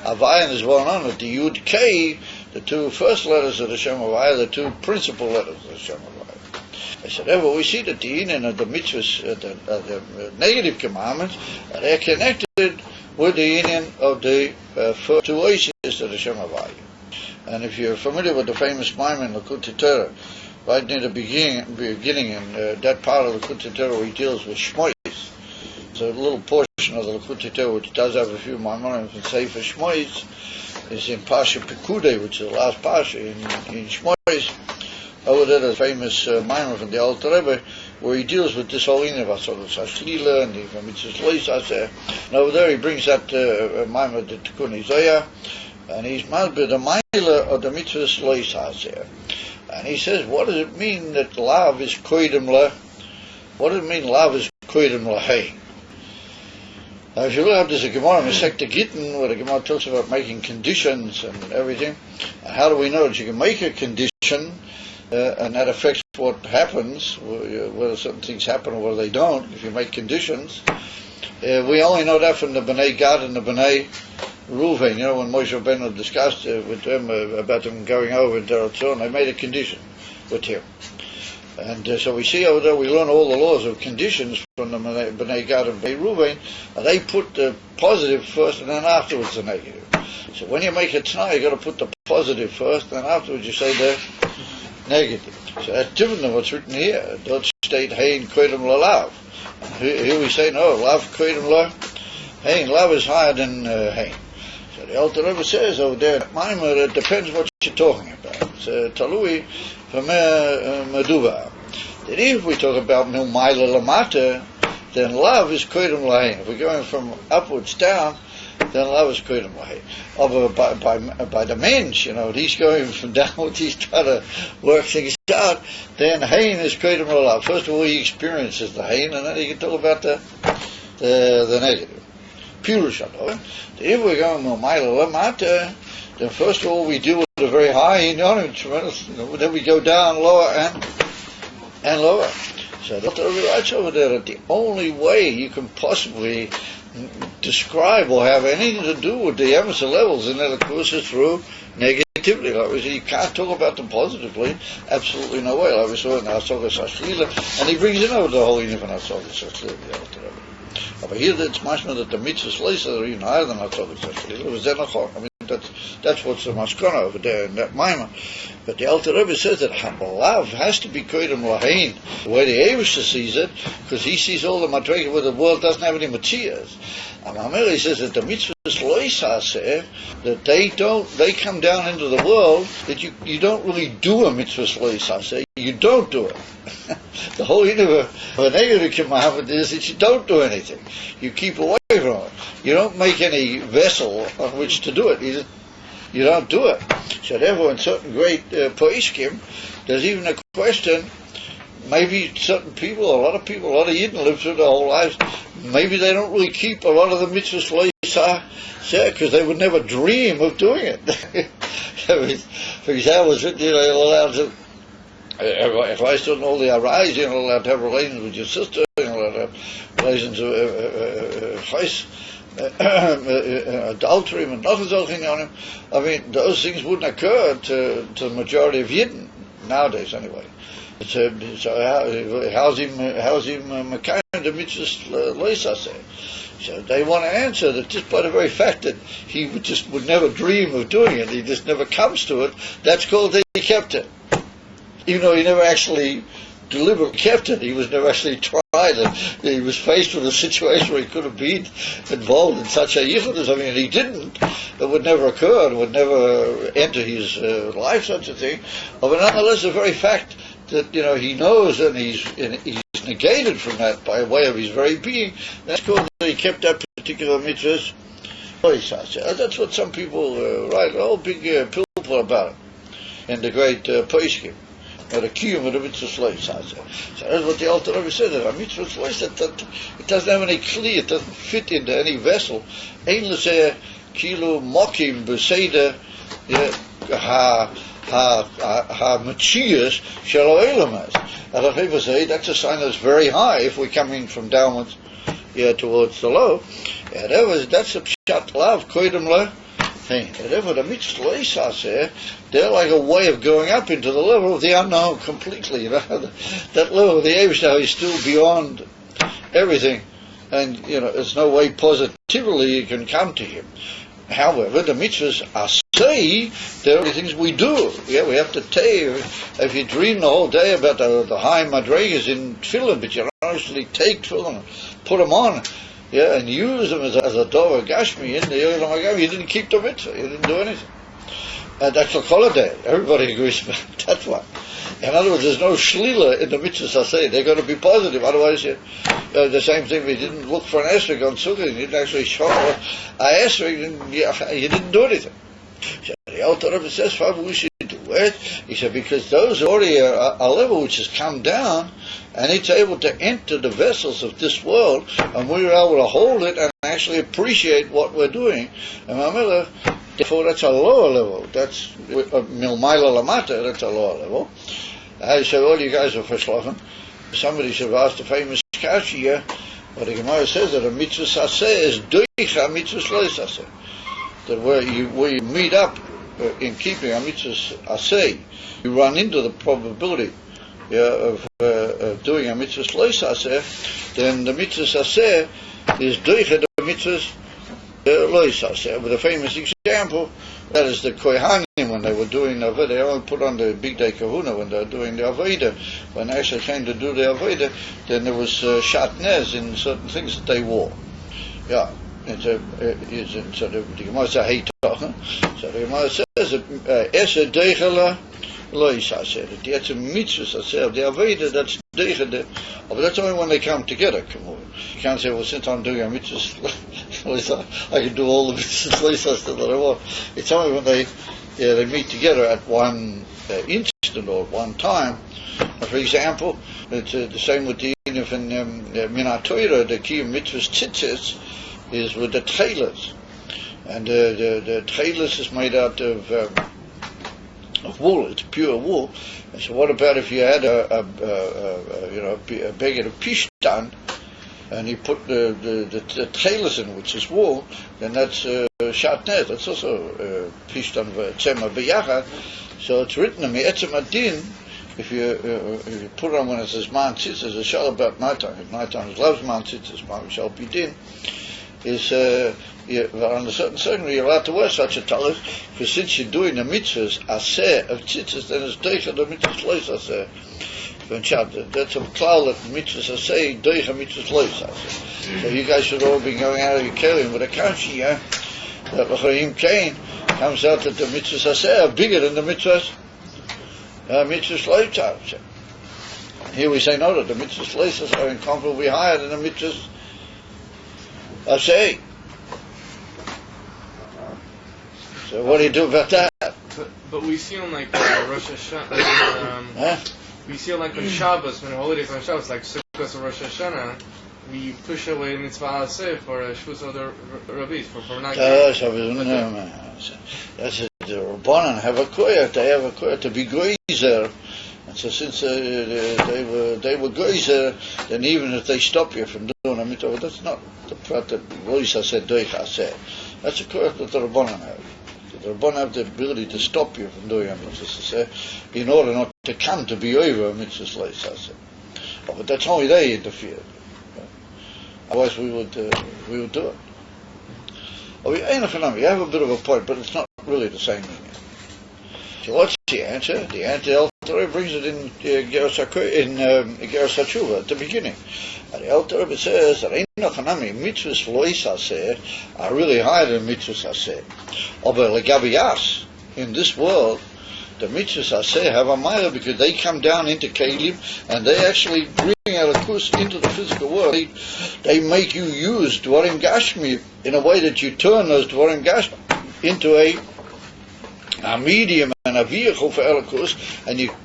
Havaya, and is well known that the Yud K, the two first letters of the Shem Havaya, the two principal letters of the Shem Havaya. I said, we see that the Indian of the mitzvahs, the negative commandments, they're connected with the Indian of the first two oases of the Samech Vav. And if you're familiar with the famous Maimon in Likutei Torah, right near the beginning in that part of the Likutei Torah where he deals with Shmois, it's a little portion of the Likutei Torah which does have a few Maimonim and Sefer Shmois, is in Pasha Pekude, which is the last Pasha in Shmois. Over there, the famous Maimon from the Alter Rebbe, where he deals with this whole thing of Asagas Hashlila and the Mitzvahs Loisaseh. And over there he brings that Maimon, the Tikkun Zoya, and he's malbid the Maila of the Mitzvahs Loisaseh. And he says, what does it mean that Lav is Koidem La? What does it mean Lav is Koidem Lahei? Now, if you look at this Gemara in Masechta Gittin, where the Gemara talks about making conditions and everything, how do we know that you can make a condition and that affects what happens, whether certain things happen or whether they don't, if you make conditions? We only know that from the Bnei Gad and the Bnei Reuven. When Moshe Rabbeinu discussed with them about them going over in Eretz Yisrael, they made a condition with him. And so we see over there, we learn all the laws of conditions from the Bnei Gad and Bnei Reuven, and they put the positive first and then afterwards the negative. So when you make a t'nai, you've got to put the positive first, and then afterwards you say the negative. So that's different than what's written here. Don't state hein koidem lalav. Here we say no, lav koidem la hein. Lav is higher than hein. So the Alter Rebbe says over there, Maimer, it depends what you're talking about. It's talui from meduva. That if we talk about milmaila lamata, then lav is koidem lahen. If we're going from upwards down, then lav is koidem lahen. By the mensch, he's going from downwards, he's trying to work things out, then hein is koidem lav. First of all, he experiences the hein, and then he can talk about the negative. Pirushano. If we're going milmaila lamata, then first of all we deal with a very high in tremendous, then we go down lower and lower. So the Alter Rebbe writes over there that the only way you can possibly describe or have anything to do with the emerson levels, and that of course is through negativity. Like we said, you can't talk about them positively. Absolutely no way. Like we saw in Asagas Hashlila, and he brings in over the whole union of Asagas Hashlila, the Alter Rebbe. But here it's much more that the mitzvahs later are even higher than Asagas Hashlila. It was Zenachor. I mean, that's what's the maskana over there in that Maimon. But the Alter Rebbe says that Lav has to be koidem lahain, the way the Eivisha sees it, because he sees all the madrega where the world doesn't have any materials. And Mameli says that the mitzvahs loisaseh, that they come down into the world, that you don't really do a mitzvahs loisaseh, you don't do it. The whole universe of a negative commandment is that you don't do anything. You keep away from it. You don't make any vessel on which to do it. You don't do it. So therefore, in certain great poiskim, there's even a question, maybe certain people, a lot of Yidden live through their whole lives, maybe they don't really keep a lot of the mitzvahs loisaseh, because they would never dream of doing it. For example, you're allowed to, if I still know the arise, you're not allowed to have relations with your sister, you're not allowed to have relations with adultery and nothing on him. I mean, those things wouldn't occur to the majority of Yidden nowadays, anyway. So how's he mekayim the mitzvahs loisaseh? So they want to answer that just by the very fact that he would never dream of doing it, he just never comes to it. That's called that he kept it. Even though he never actually deliberately kept it, he was never actually tried it. He was faced with a situation where he could have been involved in such a yichud. I mean, he didn't. It would never occur. It would never enter his life, such a thing. But nonetheless, the very fact that he knows and he's negated from that by way of his very being, that's called that he kept that particular mitzvah. That's what some people write a whole big pilpul about it in the great poiskim. Or the kiyum of the mitzvahs loisaseh. So that's what the Alter Rebbe said, that a mitzvahs loisaseh, that it doesn't have any kli, it doesn't fit into any vessel. Ein l'zeh kilu mokim b'seder ha-machias shel ha'olamaz. And the people say that's a sign that's very high if we're coming from downwards towards the low. And that's a pshat lav koidem la thing. And therefore, the mitzvahs lo yisaseh, they're like a way of going up into the level of the unknown completely. You know, that level of the Eibishter is still beyond everything, and there's no way positively you can come to him. However, the mitzvahs are say they're the things we do. Yeah, we have to tell you. If you dream the whole day about the high madrigas in tefillin, but you don't actually take tefillin, put them on, and use them as a dover gashmi in the Yolam HaGam, you didn't keep the mitzvah. You didn't do anything. And that's a holiday. Everybody agrees with that one. In other words, there's no shlila in the mitzvahs I say. They're going to be positive. Otherwise, the same thing, we didn't look for an esrog on Sukkot, you didn't actually show an esrog, you didn't do anything. So the Alter Rebbe says, why we should do it? He said, because those are already a level which has come down, and it's able to enter the vessels of this world, and we're able to hold it and actually appreciate what we're doing. And therefore, that's a lower level. That's milmaila lamata. That's a lower level. I said, all you guys are verschlafen. Somebody should have asked the famous kasha, but the Gemara says that a mitzvah saseh is doicha mitzvah lo yisaseh. That where you meet up in keeping a mitzvah aseh, you run into the probability of doing a mitzvah lo yisaseh, then the mitzvah aseh is doicha the mitzvah lo yisaseh. With a famous example, that is the Kohanim when they were doing the Avodah. They only put on the big day kahuna when they were doing the Avodah. When they actually came to do the Avodah, then there was shatnez in certain things that they wore. Yeah, so the Gemara says heitoch. So the Gemara says that esed deichela lo yisaseh. That's a mitzvah of the Avodah. That's deichela. But that's only when they come together. You can't say, well, since I'm doing a mitzvah, I can do all the mitzvahs that I want. It's only when they meet together at one instant or at one time. For example, it's the same with the Inif and Minat Torah, the key of mitzvahs tzitzis is with the trailers. And the trailers is made out of wool, it's pure wool. And so what about if you had a beggar of pishtan, and you put the trailers in, which is wool, then that's shatnez. That's also pishtan v'tzema b'yachad. So it's written in Me'etzem Adin, if you put it on when it says man tzitzis, a shal about nighttime. If nighttime is loves man tzitzis, man shall be din. Is on a certain circumstance you're allowed to wear such a talis, because since you're doing the mitzvahs aseh of tzitzis, then it's deicha the mitzvahs lois aseh. That's a klal that mitzvahs aseh deicha mitzvahs lois aseh. So you guys should all be going out of your kelim with a kanshi, that l'chaim kain comes out that the mitzvahs aseh are bigger than the mitzvahs lois aseh. Here we say no, that the mitzvahs lois aseh are incomparably higher than the mitzvahs aseh. So what do you do about that? But we see on like Rosh Hashanah, we see on like on Shabbos, when the holidays on Shabbos, like Sukkot or Rosh Hashanah, we push away mitzvah aseh for Shvus other rabbis, for night. That's the Rabbanan have a koyach. They have a koyach to be goizer. And so since they were goizer, then even if they stop you from doing a mitzvah, that's not the part that Loisa said, doicha said. That's a koyach that the Rabbanan have. The Rabbanan have the ability to stop you from doing a mitzvah in order not to come to be over a mitzvah Loisa. But that's only they interfere. Otherwise we would do it. You have a bit of a point, but it's not really the same meaning. So what's the answer? The answer, El Torah brings it in Geras HaTshuva at the beginning. And the El Torah says that mitzvahs lo yisaseh are really higher than mitzvahs aseh. But legabiyas in this world, the mitzvahs aseh have a mile because they come down into kelim and they actually bring elikus into the physical world. They make you use dvarim gashmi in a way that you turn those dvarim gashmi into a medium and a vehicle for elikus, and you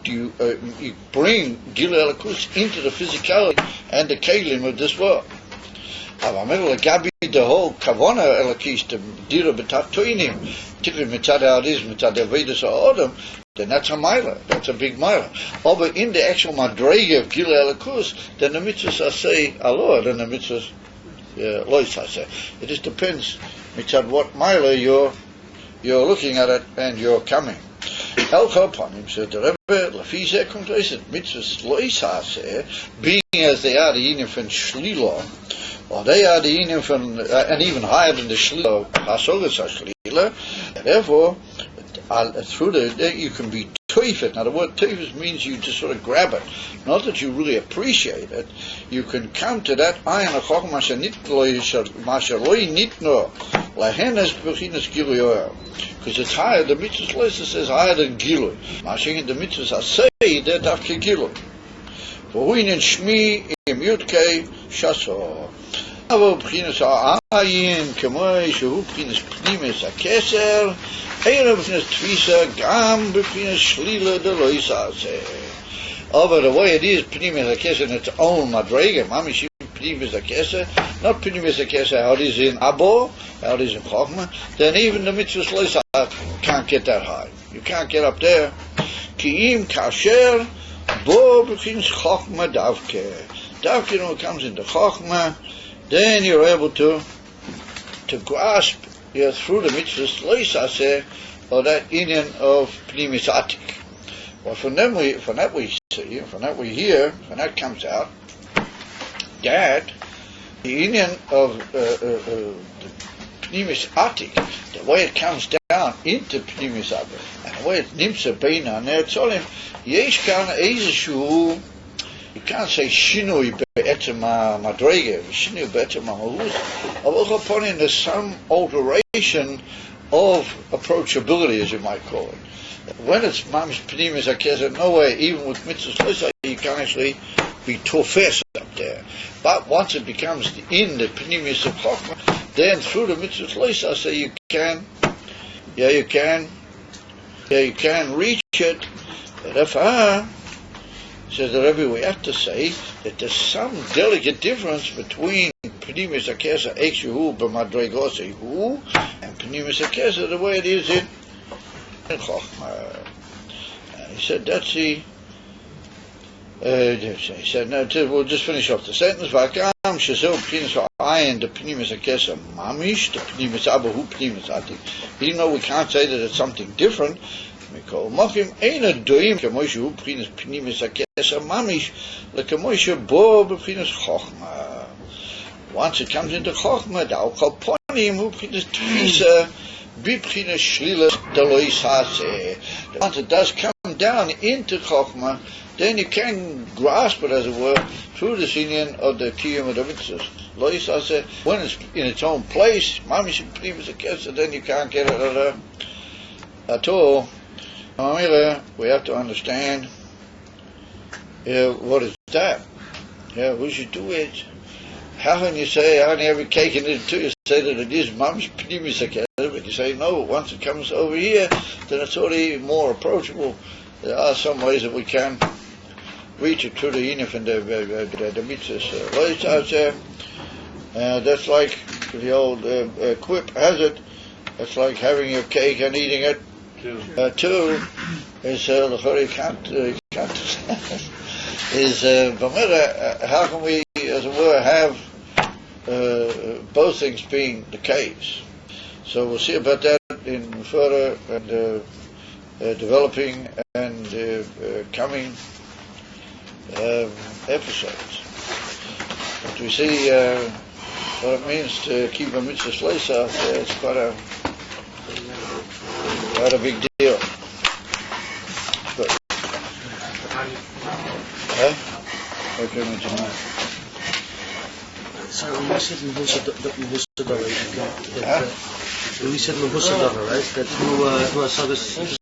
bring gil elikus into the physicality and the kelim of this world. The whole kavana elikis to dira b'tatoinim, particularly mitzad ha'adiz, mitzad ha'avedus ha'odam, then that's a mila, that's a big mila. But in the actual madrega of gil elikus, then the mitzvahs aseh are lower than the mitzvahs lois aseh. It just depends mitzad what mila you're you're looking at it and you're coming. El Kopanim said the Rebbe Lafise comes to say mitzvahs loisase, being as they are the union from Shlila, or they are the union from and even higher than the Shlila Hasogas Shlila, and therefore through the you can be teifet. Now the word teifet means you just sort of grab it, not that you really appreciate it. You can come to that ayin achok masha loi nitno lahenes bechinas giluyoel, because it's higher. The mitzvah list says higher than gilu. Mashing the mitzvahs say they're dafke gilu. For who in shmi im yudkei shaso. Avo bechinas ayin kemoi shehu bechinas pnimis hakeser. Over the way it is, Pnimis HaKeser in its own Madrega, Mamish Pnimis HaKeser, not Pnimis HaKeser, how it is in Abo, how it is in Chochmah, then even the Mitzvah Loisa can't get that high. You can't get up there. Ki'im Kasher, Bo B'chins Chochmah Davke. Davke, when it comes into Chochmah, then you're able to grasp through the mitzvahs loisase, or that union of pnimis atik. Well, from that we see, from that we hear, from that comes out that the union of the pnimis atik, the way it comes down into pnimis atik, and the way it nimsa beina ne'etzolim, yesh kan eizeshu. You can't say shinui be'etzem madrege, shinui be'etzem mahus. Avol there's some alteration of approachability, as you might call it. When it's mamish pnimis hakeser, no way, even with mitzvahs, you can actually be tofes up there. But once it becomes in the pnimis of chokhmah, then through the mitzvahs, so you can reach it. Says the Rebbe, we have to say that there's some delicate difference between Pnimis HaKeser Eikshu b'madregose hu and Pnimis HaKeser the way it is in Chochmah. He said that's the. He said no. We'll just finish off the sentence. V'akam shezel Pnimis ha'ayin the Pnimis HaKeser mamish the Pnimis Abba hu Pnimis Atik. Even though we can't say that it's something different. Once it comes into Chochmah, once it does come down into Chochmah, then you can grasp it, as it were, through the union of the Kiyum of the Mitzvahs. When it's in its own place, then you can't get it at all. We have to understand what is that? We should do it. How can you say, how can you have a cake and eat it too? You say that it is mamish pnimis hakeser, but you say no, once it comes over here, then it's already more approachable. There are some ways that we can reach it through the yinif and the mitzvahs. That's like the old quip has it, it's like having your cake and eating it. Two is you can't is how can we, as it were, have both things being the case? So we'll see about that in further and developing and coming episodes. But we see what it means to keep a mitzvah shleisa. It's quite a big deal. But, okay, so we said Mehusa Dava, right? That through Sagas